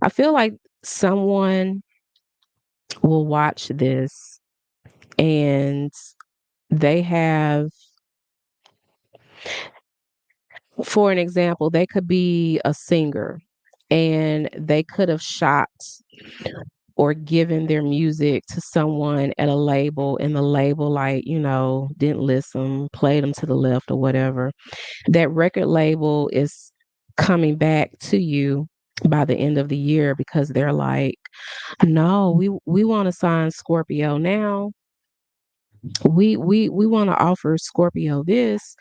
I feel like someone will watch this and they have, for an example, they could be a singer and they could have shot or given their music to someone at a label, and the label, like, didn't listen, played them to the left or whatever. That record label is coming back to you by the end of the year because they're like, no, we want to sign Scorpio now. We want to offer Scorpio this.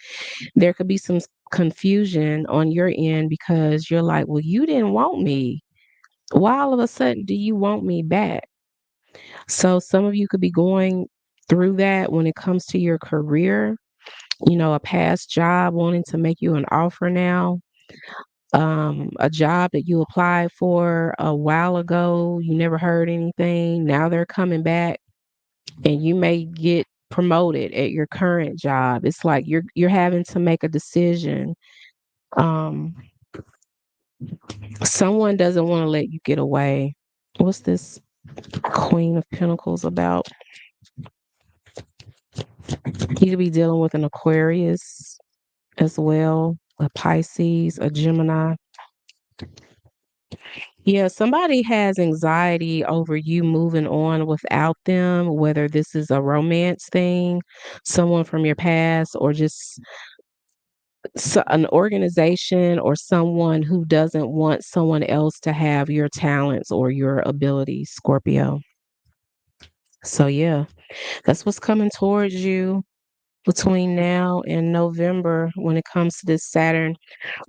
There could be some confusion on your end because you're like, well, you didn't want me. Why all of a sudden do you want me back? So some of you could be going through that when it comes to your career, a past job wanting to make you an offer now, a job that you applied for a while ago, you never heard anything. Now they're coming back and you may get promoted at your current job. It's like you're having to make a decision. Um, Someone doesn't want to let you get away. What's this Queen of Pentacles about? You could be dealing with an Aquarius as well, a Pisces, a Gemini. Yeah, somebody has anxiety over you moving on without them, whether this is a romance thing, someone from your past, or just an organization or someone who doesn't want someone else to have your talents or your abilities, Scorpio. So, yeah, that's what's coming towards you between now and November when it comes to this Saturn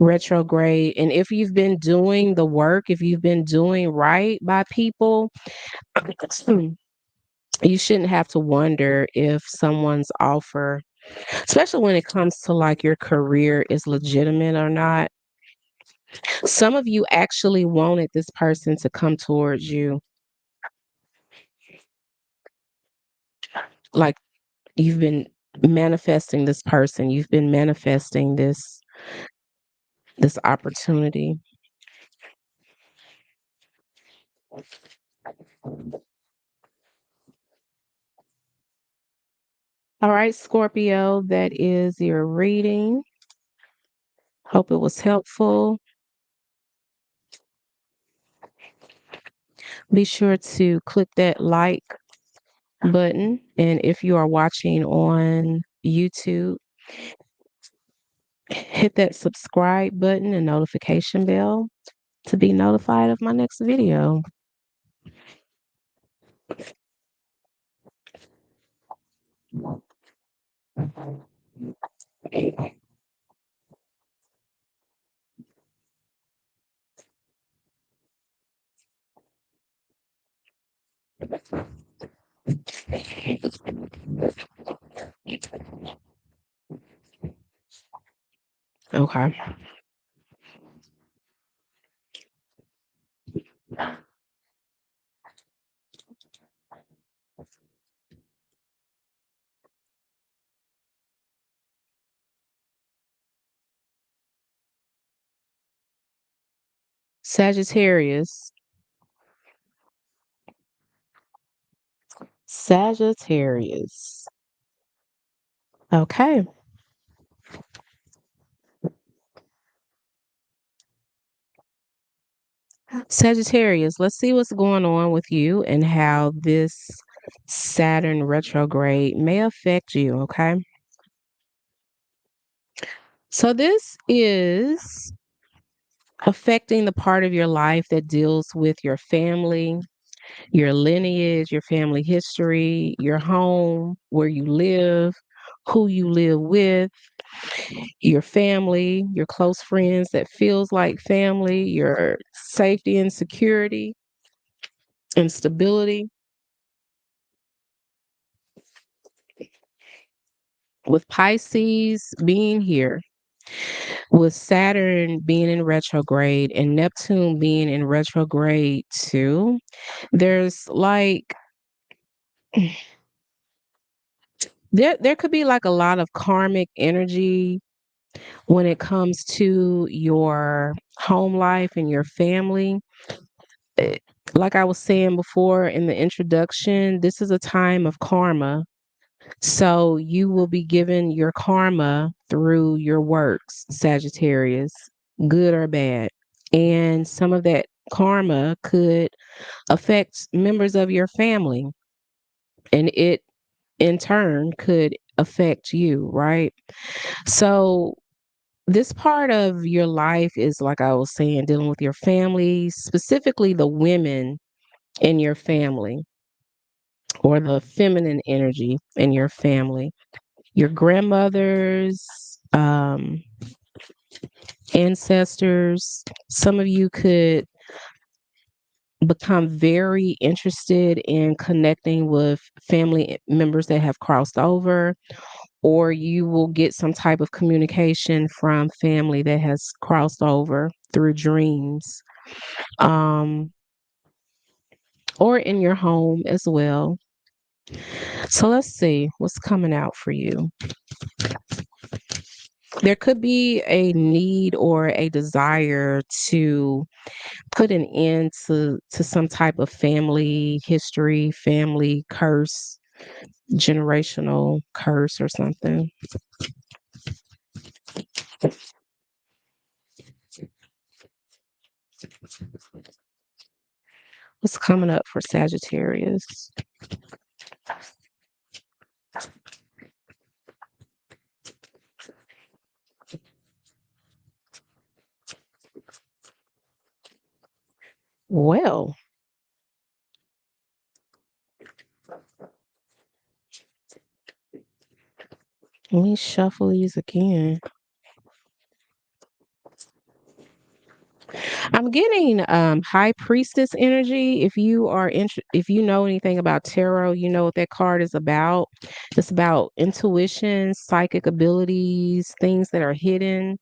retrograde. And if you've been doing the work, if you've been doing right by people, you shouldn't have to wonder if someone's offer, especially when it comes to like your career, is legitimate or not. Some of you actually wanted this person to come towards you. Like you've been manifesting this person, you've been manifesting this opportunity. All right, Scorpio, that is your reading. Hope it was helpful. Be sure to click that like button. And if you are watching on YouTube, hit that subscribe button and notification bell to be notified of my next video. Okay. Sagittarius. Sagittarius. Okay. Sagittarius, let's see what's going on with you and how this Saturn retrograde may affect you. Okay. So, this is affecting the part of your life that deals with your family, your lineage, your family history, your home, where you live, who you live with, your family, your close friends that feels like family, your safety and security and stability. With Pisces being here, with Saturn being in retrograde and Neptune being in retrograde too, there's like there could be like a lot of karmic energy when it comes to your home life and your family. Eh, Like I was saying before in the introduction, this is a time of karma. So you will be given your karma through your works, Sagittarius, good or bad. And some of that karma could affect members of your family, and it in turn could affect you, right? So, this part of your life is like I was saying, dealing with your family, specifically the women in your family or the feminine energy in your family, your grandmothers, ancestors. Some of you could become very interested in connecting with family members that have crossed over, or you will get some type of communication from family that has crossed over through dreams, um, or in your home as well. So let's see what's coming out for you. There could be a need or a desire to put an end to some type of family history, family curse, generational curse or something. What's coming up for Sagittarius? Well, let me shuffle these again. I'm getting high priestess energy. If you know anything about tarot, you know what that card is about. It's about intuition, psychic abilities, things that are hidden.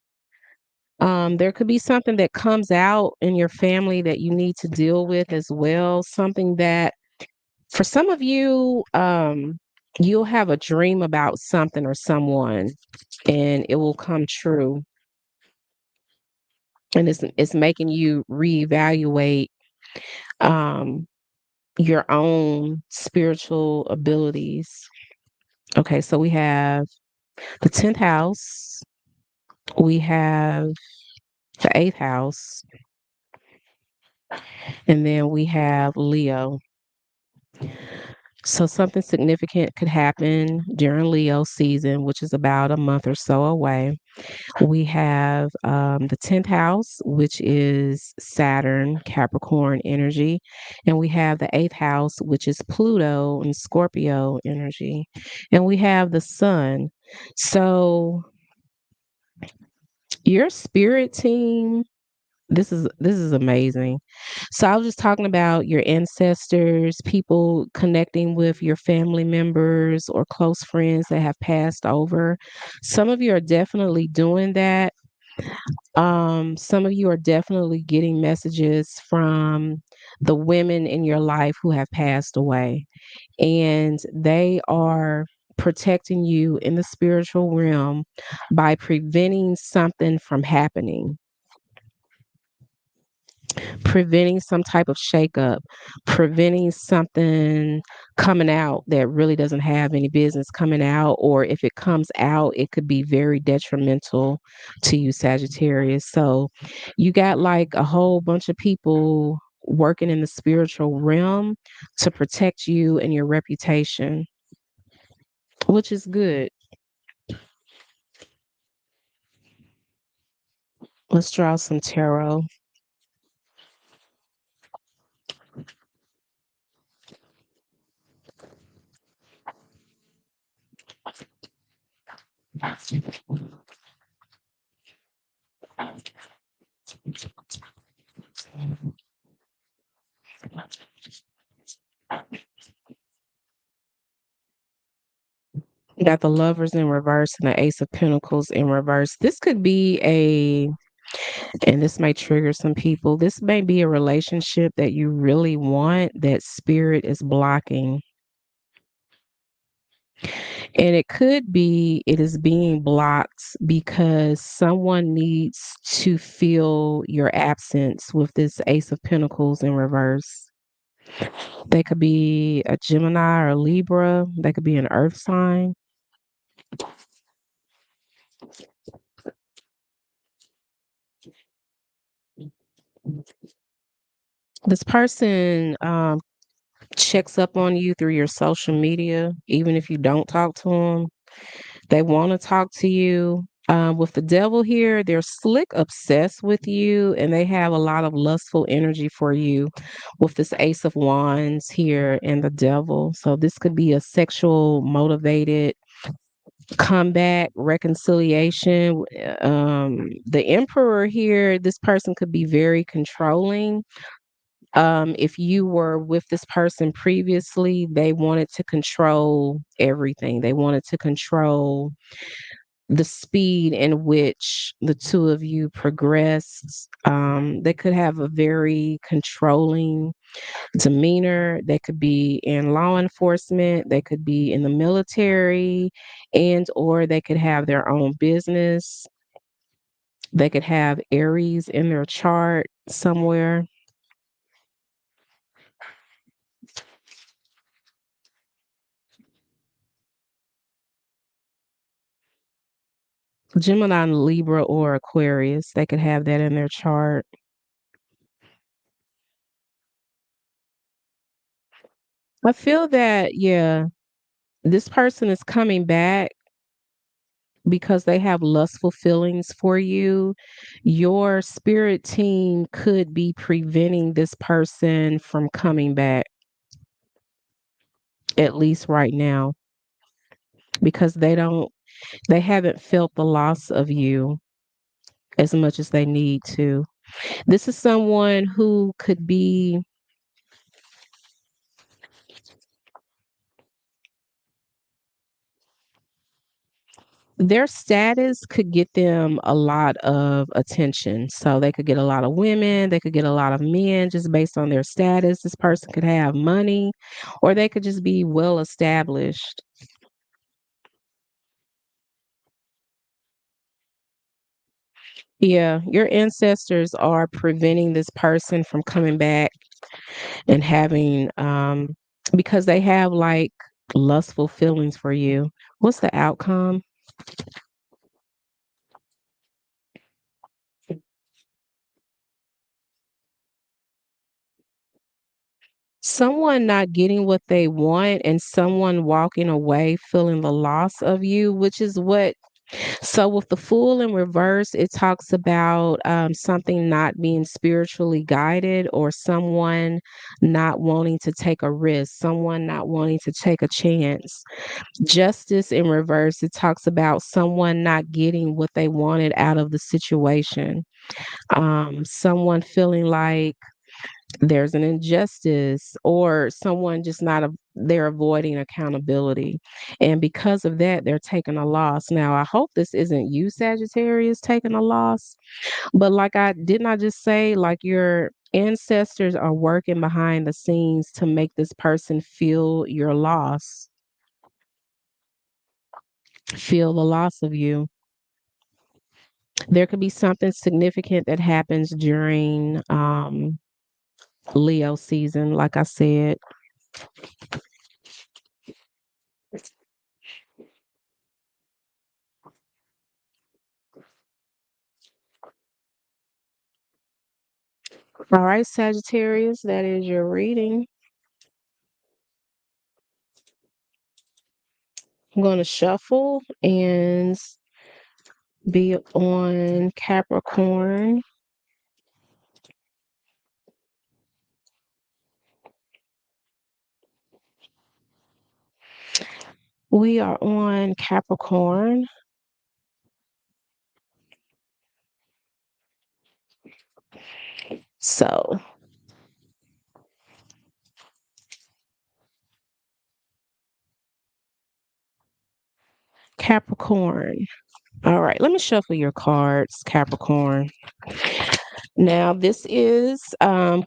There could be something that comes out in your family that you need to deal with as well. Something that for some of you, you'll have a dream about something or someone and it will come true. And it's making you reevaluate um your own spiritual abilities. Okay, so we have the 10th house, we have the 8th house, and then we have Leo. So something significant could happen during Leo season, which is about a month or so away. We have the 10th house, which is Saturn, Capricorn energy. And we have the 8th house, which is Pluto and Scorpio energy. And we have the sun. So your spirit team, this is amazing. So I was just talking about your ancestors, people connecting with your family members or close friends that have passed over. Some of you are definitely doing that. Some of you are definitely getting messages from the women in your life who have passed away, and they are protecting you in the spiritual realm by preventing something from happening, preventing some type of shakeup, preventing something coming out that really doesn't have any business coming out, or if it comes out, it could be very detrimental to you, Sagittarius. So you got like a whole bunch of people working in the spiritual realm to protect you and your reputation, which is good. Let's draw some tarot. You got the lovers in reverse and the ace of pentacles in reverse. This could be and this may trigger some people. This may be a relationship that you really want that spirit is blocking. And it could be it is being blocked because someone needs to feel your absence with this ace of pentacles in reverse. They could be a Gemini or a Libra. They could be an earth sign. This person checks up on you through your social media, even if you don't talk to them. They want to talk to you. With the devil here, they're slick obsessed with you and they have a lot of lustful energy for you with this Ace of Wands here and the devil. So, this could be a sexual motivated comeback, reconciliation. The Emperor here, this person could be very controlling. If you were with this person previously, they wanted to control everything. They wanted to control the speed in which the two of you progressed. They could have a very controlling demeanor. They could be in law enforcement. They could be in the military, and or they could have their own business. They could have Aries in their chart somewhere. Gemini, Libra, or Aquarius. They could have that in their chart. I feel that, yeah, this person is coming back because they have lustful feelings for you. Your spirit team could be preventing this person from coming back, at least right now, because they haven't felt the loss of you as much as they need to. This is someone who could be their status could get them a lot of attention. So they could get a lot of women, they could get a lot of men just based on their status. This person could have money, or they could just be well established. Yeah, your ancestors are preventing this person from coming back and having because they have like lustful feelings for you. What's the outcome? Someone not getting what they want and someone walking away feeling the loss of you, which is what so with the Fool in reverse, it talks about something not being spiritually guided or someone not wanting to take a risk, someone not wanting to take a chance. Justice in reverse, it talks about someone not getting what they wanted out of the situation. Someone feeling like there's an injustice or someone just not they're avoiding accountability, and because of that they're taking a loss. Now I hope this isn't you, Sagittarius, taking a loss, but like I didn't I just say like your ancestors are working behind the scenes to make this person feel your loss, feel the loss of you. There could be something significant that happens during Leo season, like I said. All right, Sagittarius, that is your reading. I'm going to shuffle and be on Capricorn. We are on Capricorn. So, Capricorn. All right, let me shuffle your cards, Capricorn. Now, this is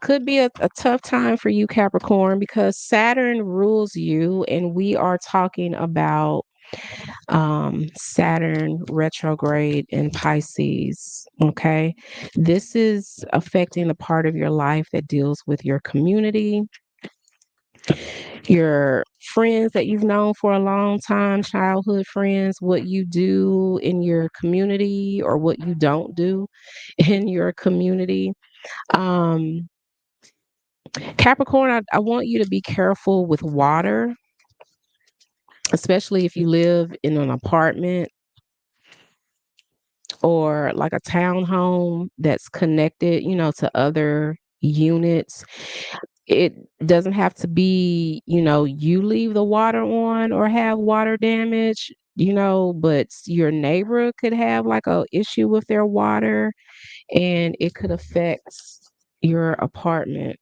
could be a tough time for you, Capricorn, because Saturn rules you, and we are talking about Saturn retrograde in Pisces. Okay. This is affecting the part of your life that deals with your community, your friends that you've known for a long time, childhood friends, what you do in your community or what you don't do in your community. Um, Capricorn, I want you to be careful with water, especially if you live in an apartment or like a townhome that's connected, to other units. It doesn't have to be, you leave the water on or have water damage, but your neighbor could have like a issue with their water and it could affect your apartment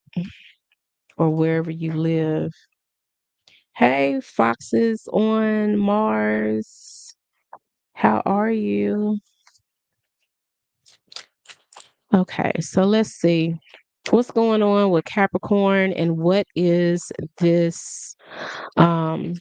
or wherever you live. Hey, foxes on Mars. How are you? Okay, so let's see. What's going on with Capricorn and what is this um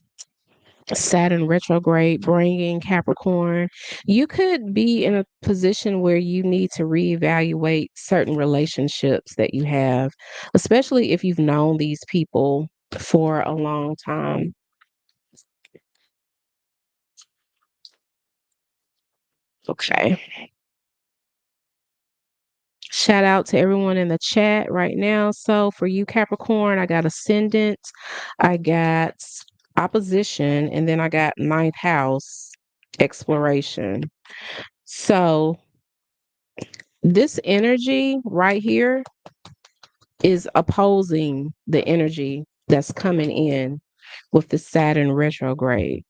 Saturn retrograde bringing Capricorn? You could be in a position where you need to reevaluate certain relationships that you have, especially if you've known these people for a long time. Okay. Shout out to everyone in the chat right now. So for you, Capricorn, I got ascendant, I got opposition, and then I got ninth house exploration. So this energy right here is opposing the energy that's coming in with the Saturn retrograde.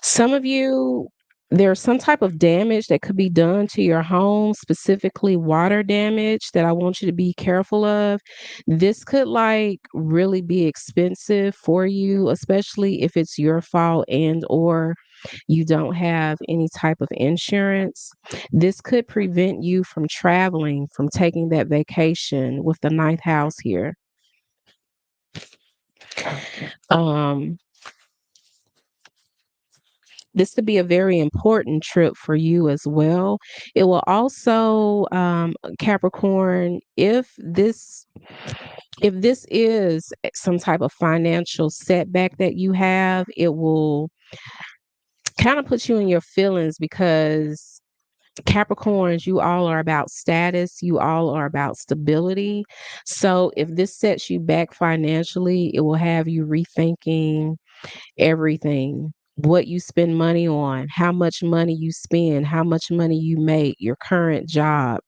Some of you, there's some type of damage that could be done to your home, specifically water damage that I want you to be careful of. This could like really be expensive for you, especially if it's your fault and or you don't have any type of insurance. This could prevent you from traveling, from taking that vacation with the ninth house here. Um, this could be a very important trip for you as well. It will also, Capricorn, if this is some type of financial setback that you have, it will kind of put you in your feelings because Capricorns, you all are about status, you all are about stability. So if this sets you back financially, it will have you rethinking everything. What you spend money on, how much money you spend, how much money you make, your current job.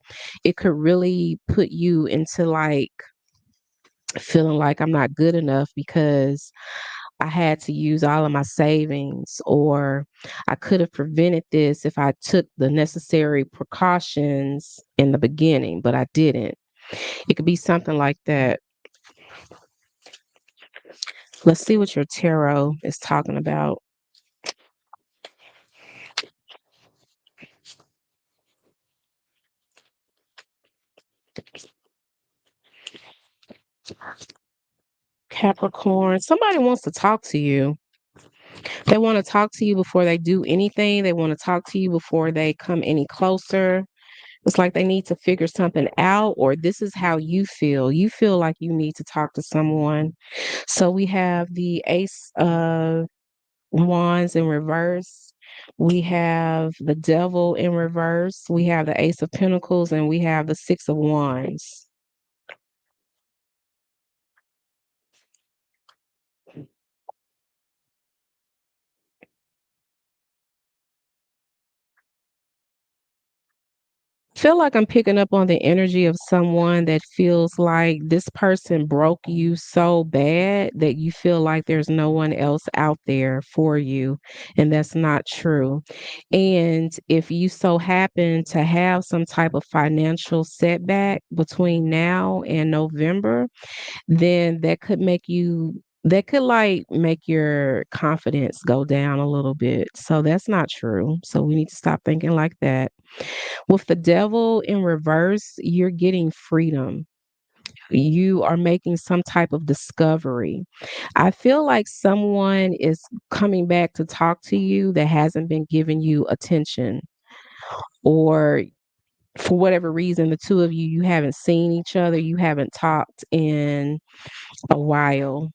It could really put you into like feeling like I'm not good enough because I had to use all of my savings, or I could have prevented this if I took the necessary precautions in the beginning, but I didn't. It could be something like that. Let's see what your tarot is talking about. Capricorn, somebody wants to talk to you. They want to talk to you before they do anything. They want to talk to you before they come any closer. It's like they need to figure something out, or this is how you feel. You feel like you need to talk to someone. So we have the Ace of Wands in reverse. We have the Devil in reverse. We have the Ace of Pentacles, and we have the Six of Wands. Feel like I'm picking up on the energy of someone that feels like this person broke you so bad that you feel like there's no one else out there for you, and that's not true. And if you so happen to have some type of financial setback between now and November, then that could like make your confidence go down a little bit. So that's not true. So we need to stop thinking like that. With the devil in reverse, you're getting freedom. You are making some type of discovery. I feel like someone is coming back to talk to you that hasn't been giving you attention, or for whatever reason, the two of you haven't seen each other, you haven't talked in a while.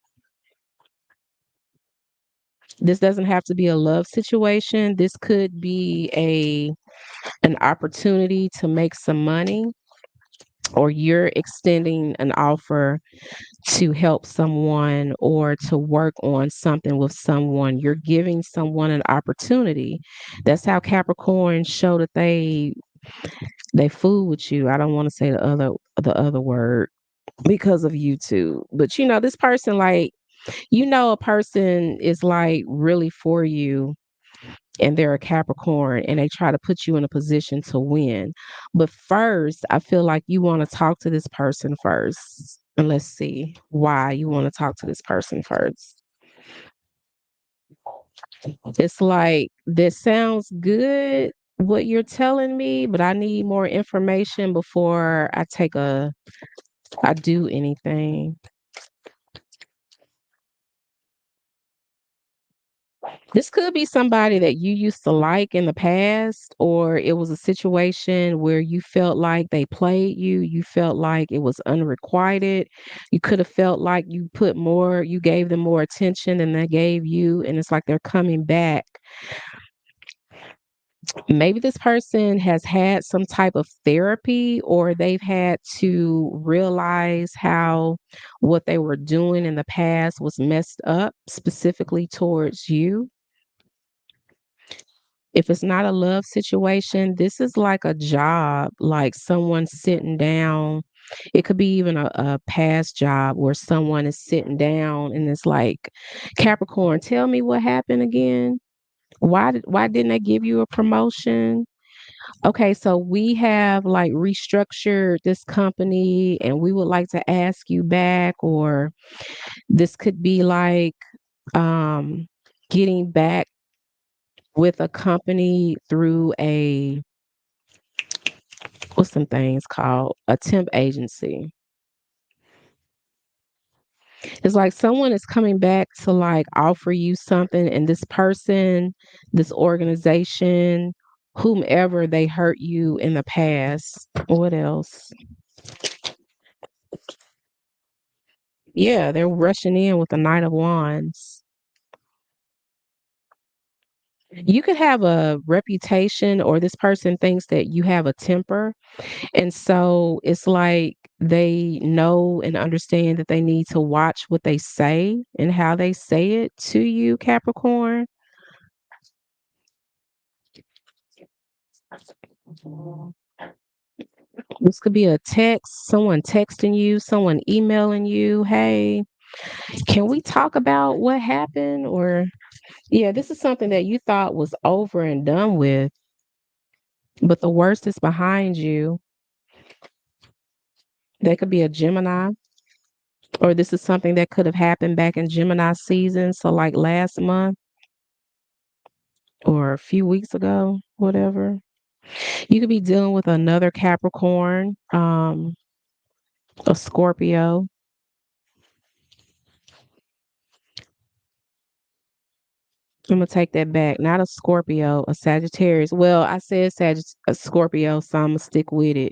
This doesn't have to be a love situation. This could be a an opportunity to make some money. or you're extending an offer to help someone or to work on something with someone. You're giving someone an opportunity. That's how Capricorns show that they fool with you. I don't want to say the other word because of YouTube. But this person, like, a person is like really for you, and they're a Capricorn, and they try to put you in a position to win. But first, I feel like you want to talk to this person first. And let's see why you want to talk to this person first. It's like, this sounds good, what you're telling me, but I need more information before I do anything. This could be somebody that you used to like in the past, or it was a situation where you felt like they played you. You felt like it was unrequited. You could have felt like you gave them more attention than they gave you. And it's like they're coming back. Maybe this person has had some type of therapy, or they've had to realize how what they were doing in the past was messed up, specifically towards you. If it's not a love situation, this is like a job, like someone sitting down. It could be even a past job where someone is sitting down and it's like, Capricorn, tell me what happened again. Why didn't they give you a promotion? Okay, so we have like restructured this company and we would like to ask you back, or this could be like um getting back with a company through what's some things called a temp agency. It's like someone is coming back to like offer you something, and this person, this organization, whomever, they hurt you in the past. What else? Yeah, they're rushing in with the Knight of Wands. You could have a reputation, or this person thinks that you have a temper. And so it's like they know and understand that they need to watch what they say and how they say it to you, Capricorn. This could be a text, someone texting you, someone emailing you, hey, can we talk about what happened? Or, yeah, this is something that you thought was over and done with, but the worst is behind you. They could be a Gemini, or this is something that could have happened back in Gemini season. So, like last month or a few weeks ago, whatever. You could be dealing with another Capricorn, a Scorpio. I'm gonna take that back. Not a Scorpio, a Sagittarius. Well, I said a Scorpio, so I'm gonna stick with it.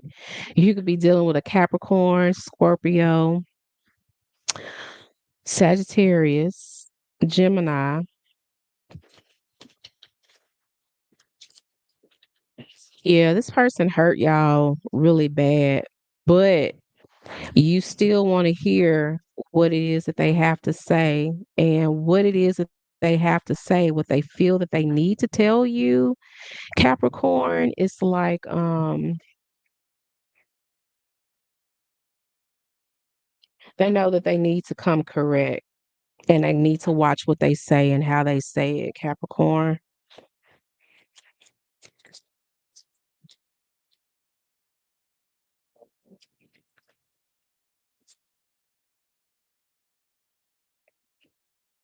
You could be dealing with a Capricorn, Scorpio, Sagittarius, Gemini. Yeah, this person hurt y'all really bad, but you still want to hear what it is that they have to say, and what it is that they have to say, what they feel that they need to tell you, Capricorn. It's like they know that they need to come correct, and they need to watch what they say and how they say it, Capricorn.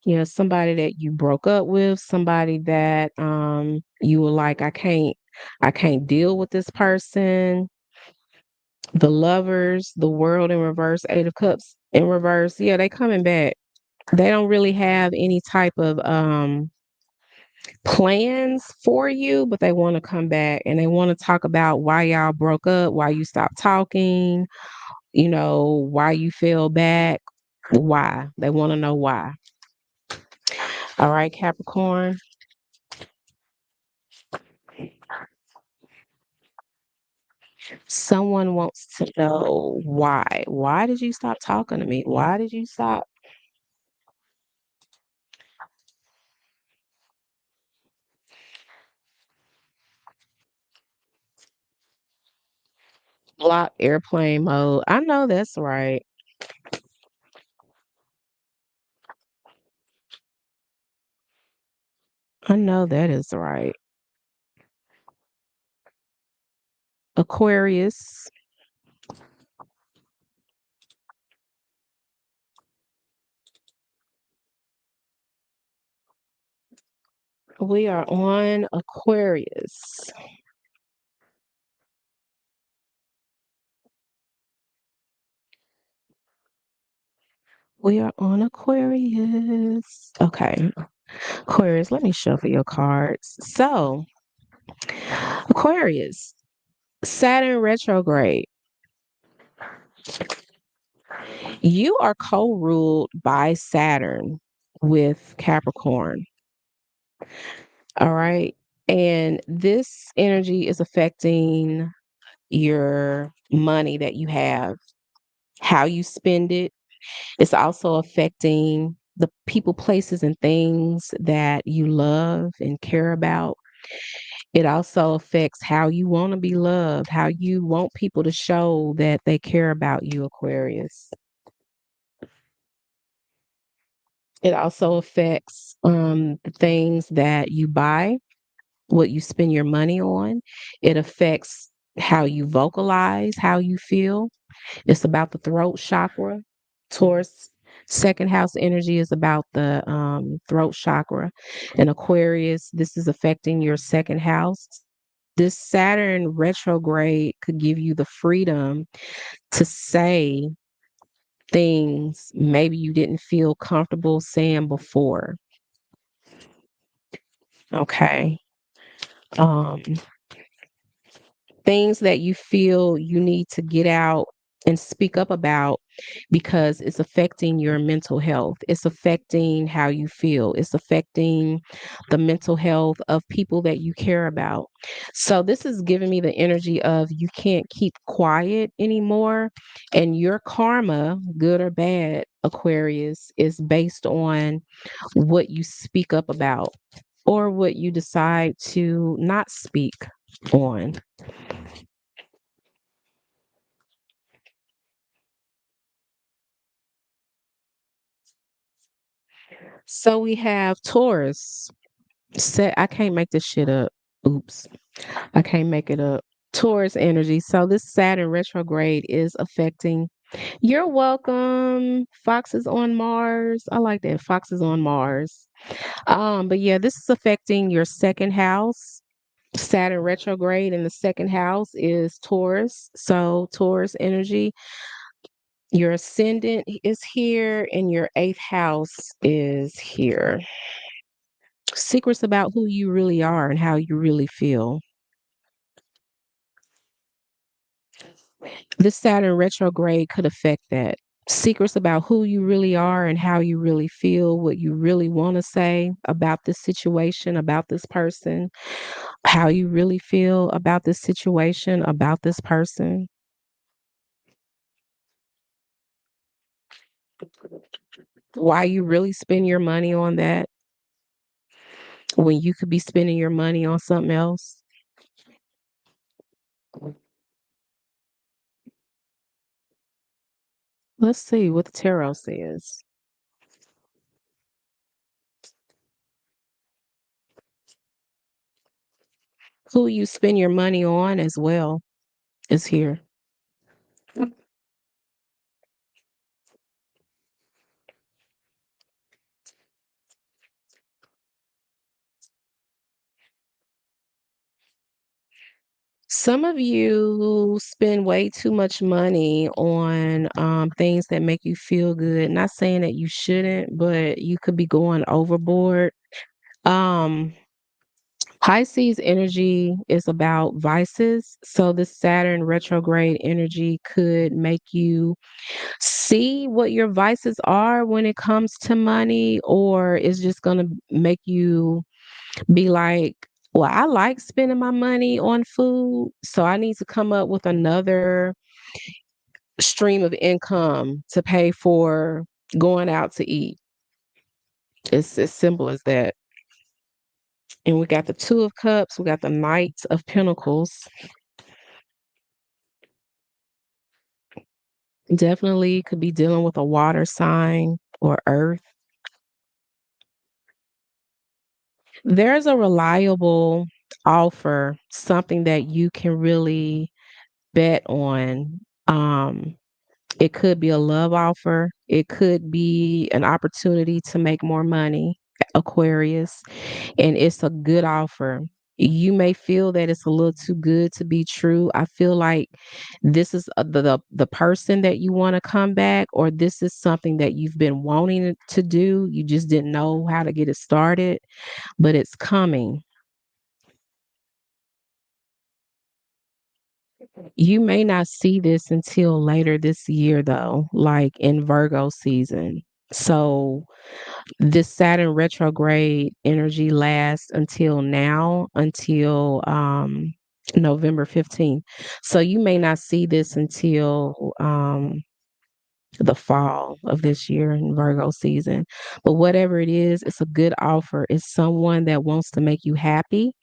Yeah, somebody that you broke up with, somebody that you were like, I can't deal with this person. The Lovers, the World in reverse, Eight of Cups in reverse. Yeah, they coming back. They don't really have any type of plans for you, but they want to come back, and they want to talk about why y'all broke up, why you stopped talking, why you fell back, why. They want to know why. All right, Capricorn. Someone wants to know why. Why did you stop talking to me? Why did you stop? Block airplane mode. I know that's right. I know that is right. Aquarius, we are on Aquarius. We are on Aquarius. Okay, Aquarius, let me shuffle your cards. So, Aquarius, Saturn retrograde. You are co ruled by Saturn with Capricorn. All right. And this energy is affecting your money that you have, how you spend it. It's also affecting the people, places, and things that you love and care about. It also affects how you want to be loved, how you want people to show that they care about you, Aquarius. It also affects the things that you buy, what you spend your money on. It affects how you vocalize, how you feel. It's about the throat chakra. Taurus second house energy is about the throat chakra. And Aquarius, this is affecting your second house. This Saturn retrograde could give you the freedom to say things maybe you didn't feel comfortable saying before. Okay. Um, things that you feel you need to get out and speak up about because it's affecting your mental health. It's affecting how you feel. It's affecting the mental health of people that you care about. So, this is giving me the energy of you can't keep quiet anymore. And your karma, good or bad, Aquarius, is based on what you speak up about or what you decide to not speak on. So we have Taurus. I can't make this shit up. Oops. I can't make it up. Taurus energy. So this Saturn retrograde is affecting. You're welcome. Foxes on Mars. I like that. Foxes on Mars. But yeah, this is affecting your second house. Saturn retrograde in the second house is Taurus. So Taurus energy, your ascendant is here and your eighth house is here. Secrets about who you really are and how you really feel. This Saturn retrograde could affect that. Secrets about who you really are and how you really feel, what you really want to say about this situation, about this person, how you really feel about this situation, about this person. Why you really spend your money on that when you could be spending your money on something else. Let's see what the tarot says. Who you spend your money on as well is here. Some of you spend way too much money on things that make you feel good. Not saying that you shouldn't, but you could be going overboard. Um, Pisces energy is about vices. So the Saturn retrograde energy could make you see what your vices are when it comes to money, or it's just going to make you be like, Well, I like spending my money on food, so I need to come up with another stream of income to pay for going out to eat. It's as simple as that. And we got the Two of Cups, we got the Knight of Pentacles. Definitely could be dealing with a water sign or earth. There's a reliable offer, something that you can really bet on. It could be a love offer. It could be an opportunity to make more money, Aquarius, and it's a good offer. You may feel that it's a little too good to be true. I feel like this is the person that you want to come back, or this is something that you've been wanting to do. You just didn't know how to get it started, but it's coming. You may not see this until later this year, though, like in Virgo season. So, this Saturn retrograde energy lasts until now, until November 15th. So, you may not see this until the fall of this year in Virgo season. But whatever it is, it's a good offer. It's someone that wants to make you happy,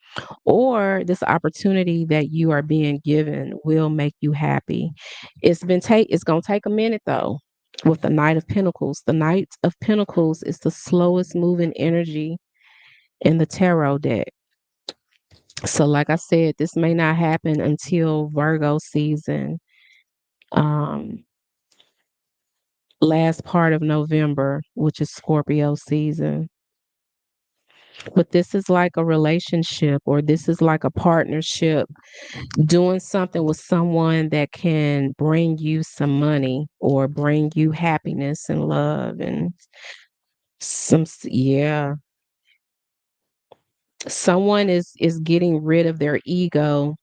or this opportunity that you are being given will make you happy. It's going to take a minute though. With the Knight of Pentacles, the Knight of Pentacles is the slowest moving energy in the tarot deck. So like I said, this may not happen until Virgo season, um last part of November, which is Scorpio season. But this is like a relationship, or this is like a partnership, doing something with someone that can bring you some money or bring you happiness and love and yeah. Someone is getting rid of their ego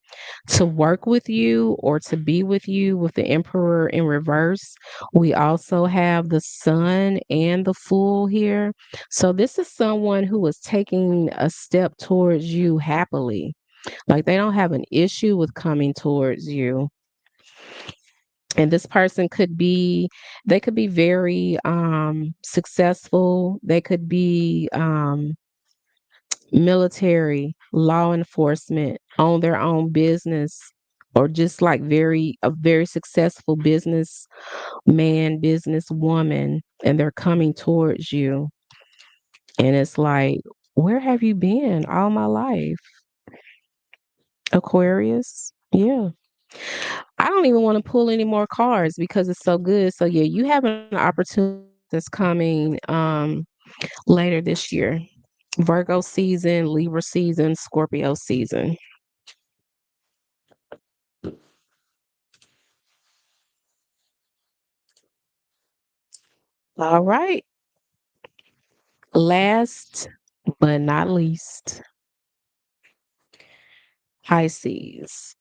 to work with you or to be with you. With the Emperor in reverse, we also have the Sun and the Fool here. So this is someone who is taking a step towards you happily. Like they don't have an issue with coming towards you. And this person could be, they could be very successful. They could be military, law enforcement, own their own business, or just like a very successful business man, business woman, and they're coming towards you. And it's like, where have you been all my life? Aquarius. Yeah. I don't even want to pull any more cards because it's so good. So yeah, you have an opportunity that's coming later this year. Virgo season, Libra season, Scorpio season. All right. Last but not least, Pisces.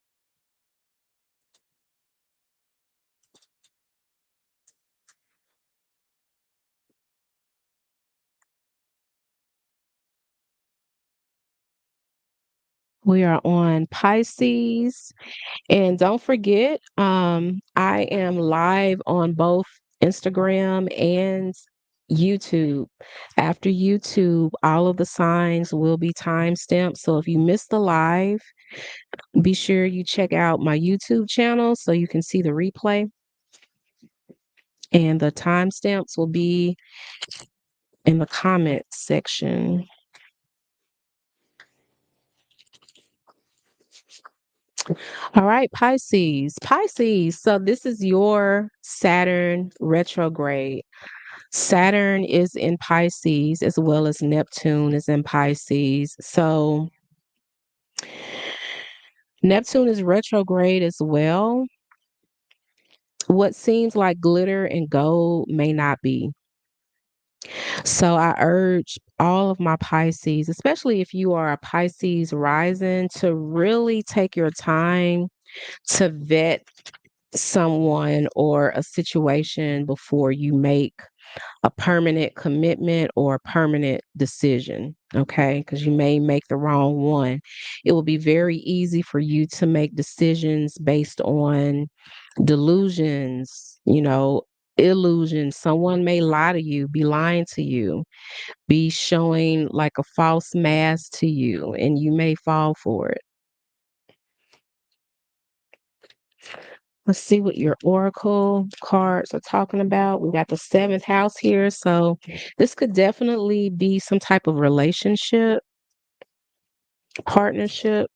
We are on Pisces. And don't forget, I am live on both Instagram and YouTube. After YouTube, all of the signs will be timestamped. So if you missed the live, be sure you check out my YouTube channel so you can see the replay. And the timestamps will be in the comments section. All right, Pisces. Pisces. So this is your Saturn retrograde. Saturn is in Pisces as well as Neptune is in Pisces. So Neptune is retrograde as well. What seems like glitter and gold may not be. So I urge all of my Pisces, especially if you are a Pisces rising, to really take your time to vet someone or a situation before you make a permanent commitment or a permanent decision, okay? Because you may make the wrong one. It will be very easy for you to make decisions based on delusions, illusions. Someone may lie to you, be lying to you, be showing like a false mask to you, and you may fall for it. Let's see what your oracle cards are talking about. We got the seventh house here. So this could definitely be some type of relationship, partnership,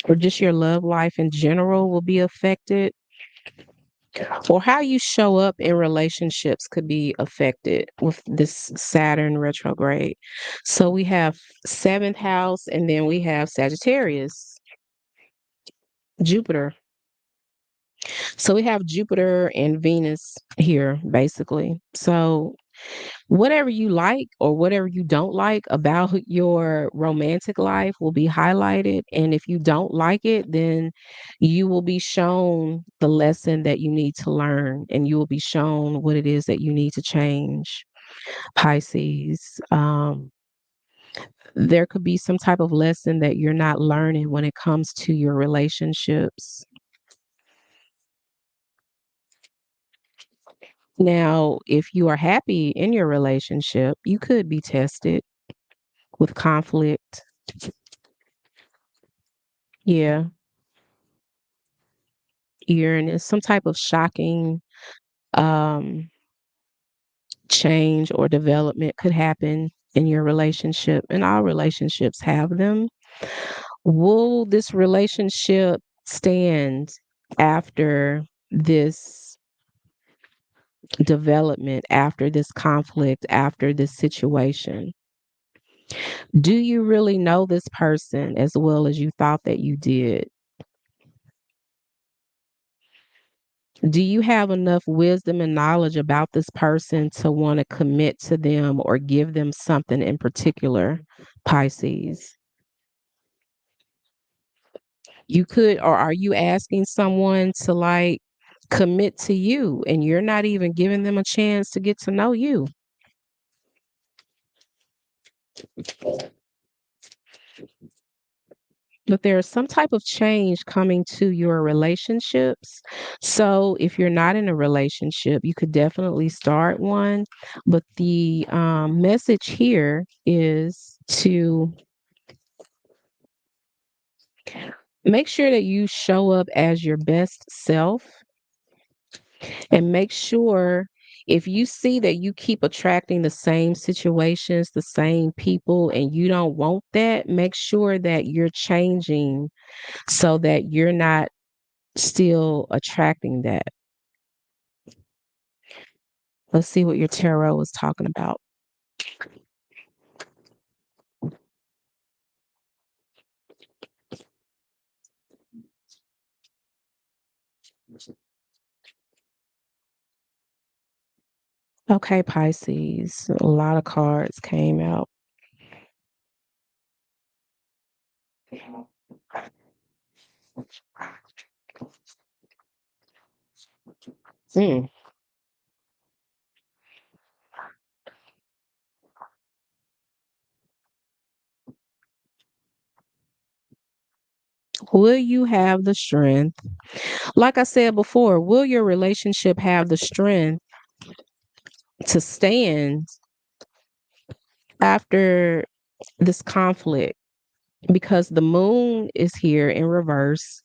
or just your love life in general will be affected. Or how you show up in relationships could be affected with this Saturn retrograde. So we have seventh house, and then we have Sagittarius, Jupiter. So we have Jupiter and Venus here, basically. So whatever you like or whatever you don't like about your romantic life will be highlighted. And if you don't like it, then you will be shown the lesson that you need to learn, and you will be shown what it is that you need to change. Pisces. There could be some type of lesson that you're not learning when it comes to your relationships. Now, if you are happy in your relationship, you could be tested with conflict. Yeah, Uranus, some type of shocking um, change or development could happen in your relationship, and all relationships have them. Will this relationship stand after this development, after this conflict, after this situation? Do you really know this person as well as you thought that you did? Do you have enough wisdom and knowledge about this person to want to commit to them or give them something in particular, Pisces? You could, or are you asking someone to like commit to you and you're not even giving them a chance to get to know you? But there's some type of change coming to your relationships. So if you're not in a relationship, you could definitely start one. But the message here is to make sure that you show up as your best self, and make sure if you see that you keep attracting the same situations, the same people, and you don't want that, make sure that you're changing so that you're not still attracting that. Let's see what your tarot is talking about. Okay, Pisces. A lot of cards came out. Mm. Will you have the strength? Like I said before, will your relationship have the strength to stand after this conflict? Because the moon is here in reverse.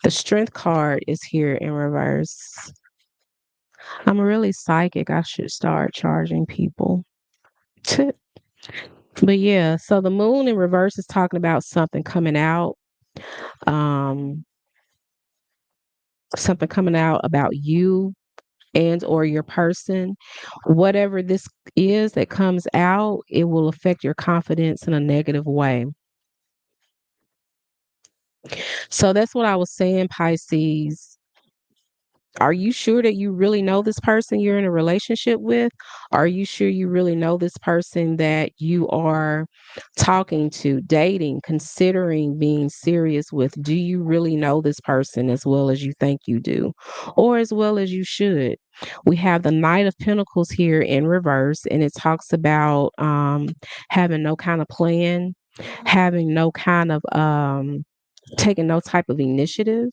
The strength card is here in reverse. I'm really psychic. I should start charging people. But yeah, so the moon in reverse is talking about something coming out, um, something coming out about you and or your person. Whatever this is that comes out, it will affect your confidence in a negative way. So that's what I was saying, Pisces. Are you sure that you really know this person you're in a relationship with? Are you sure you really know this person that you are talking to, dating, considering being serious with? Do you really know this person as well as you think you do, or as well as you should? We have the Knight of Pentacles here in reverse, and it talks about having no kind of plan, having no kind of taking no type of initiative.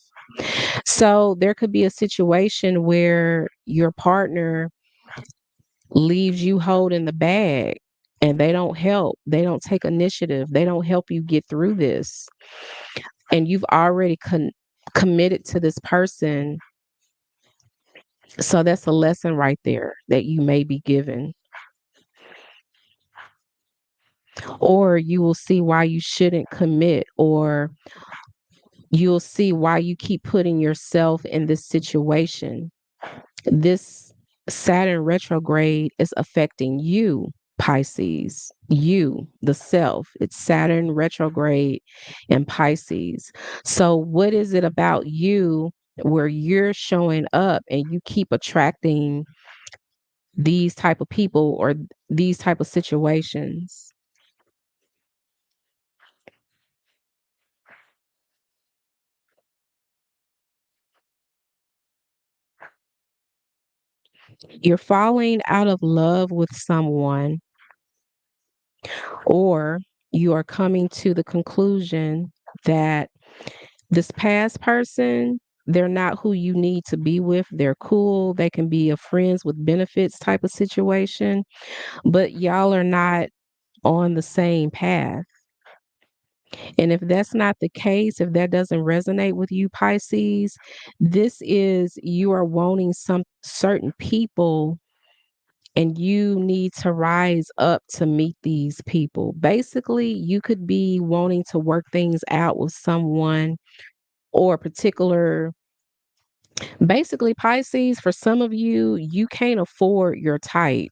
So there could be a situation where your partner leaves you holding the bag and they don't help, they don't take initiative, they don't help you get through this. And you've already committed to this person. So that's a lesson right there that you may be given. Or you will see why you shouldn't commit, or you'll see why you keep putting yourself in this situation. This Saturn retrograde is affecting you, Pisces, you, the self. It's Saturn retrograde in Pisces. So, what is it about you where you're showing up and you keep attracting these type of people or these type of situations? You're falling out of love with someone, or you are coming to the conclusion that this past person, they're not who you need to be with. They're cool. They can be a friends with benefits type of situation, but y'all are not on the same path. And if that's not the case, if that doesn't resonate with you, Pisces, this is you are wanting some certain people and you need to rise up to meet these people. Basically, you could be wanting to work things out with someone or a particular. Basically, Pisces, for some of you, you can't afford your type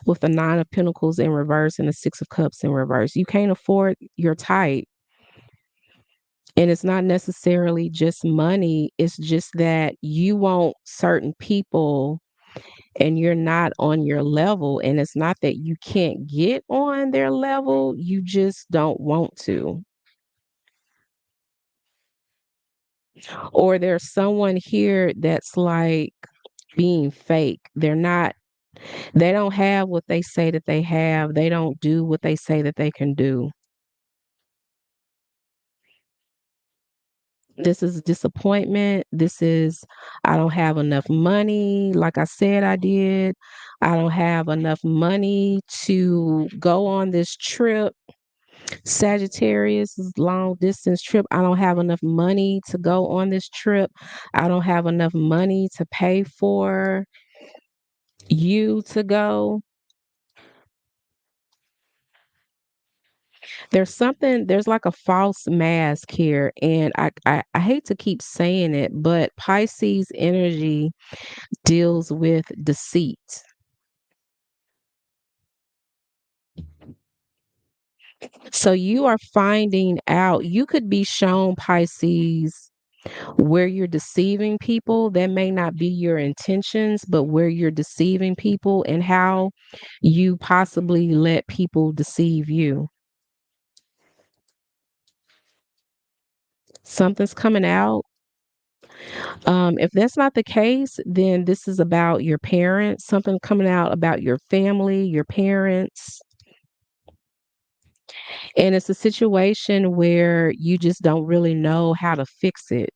with the Nine of Pentacles in reverse and the Six of Cups in reverse. You can't afford your type. And it's not necessarily just money, it's just that you want certain people and you're not on your level. And it's not that you can't get on their level, you just don't want to. Or there's someone here that's like being fake. They don't have what they say that they have. They don't do what they say that they can do. This is disappointment. This is, I don't have enough money. Like I said, I did. I don't have enough money to go on this trip. Sagittarius is long distance trip. I don't have enough money to go on this trip. I don't have enough money to pay for you to go. There's like a false mask here, and I hate to keep saying it, but Pisces energy deals with deceit. So you are finding out, you could be shown, Pisces, where you're deceiving people. That may not be your intentions, but where you're deceiving people and how you possibly let people deceive you. Something's coming out. If that's not the case, then this is about your parents, something coming out about your family, your parents. And it's a situation where you just don't really know how to fix it.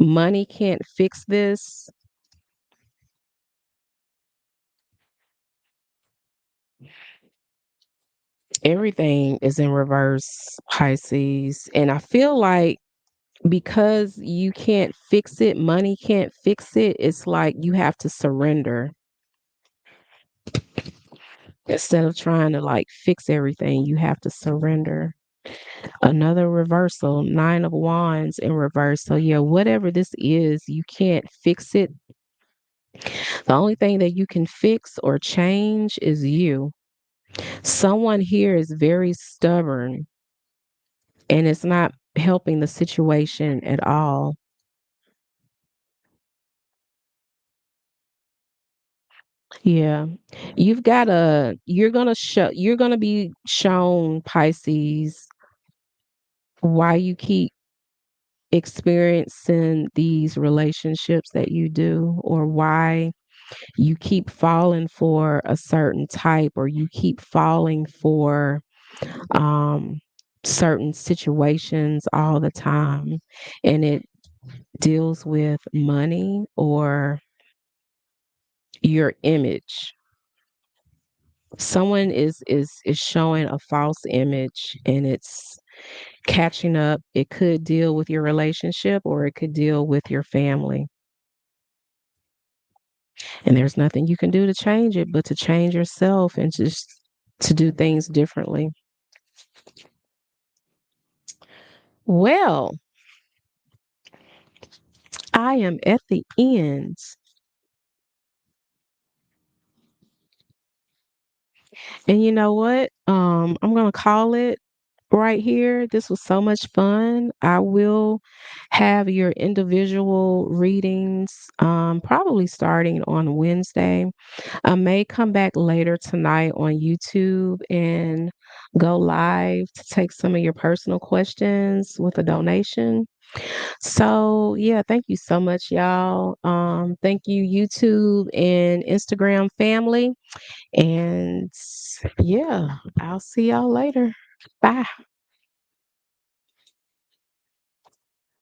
Money can't fix this. Everything is in reverse, Pisces. And I feel like because you can't fix it, money can't fix it, it's like you have to surrender instead of trying to like fix everything. You have to surrender. Another reversal, Nine of Wands in reverse. So, yeah, whatever this is, you can't fix it. The only thing that you can fix or change is you. Someone here is very stubborn and it's not helping the situation at all. Yeah. You're gonna be shown, Pisces, why you keep experiencing these relationships that you do, or why you keep falling for a certain type, or you keep falling for um certain situations all the time, and it deals with money or your image. Someone is showing a false image, and it's catching up. It could deal with your relationship, or it could deal with your family. And there's nothing you can do to change it but to change yourself and just to do things differently. Well, I am at the end. And you know what? I'm going to call it right here. This was so much fun. I will have your individual readings probably starting on Wednesday. I may come back later tonight on YouTube and go live to take some of your personal questions with a donation. So, yeah, thank you so much, y'all. Thank you, YouTube and Instagram family. And yeah, I'll see y'all later. Bye.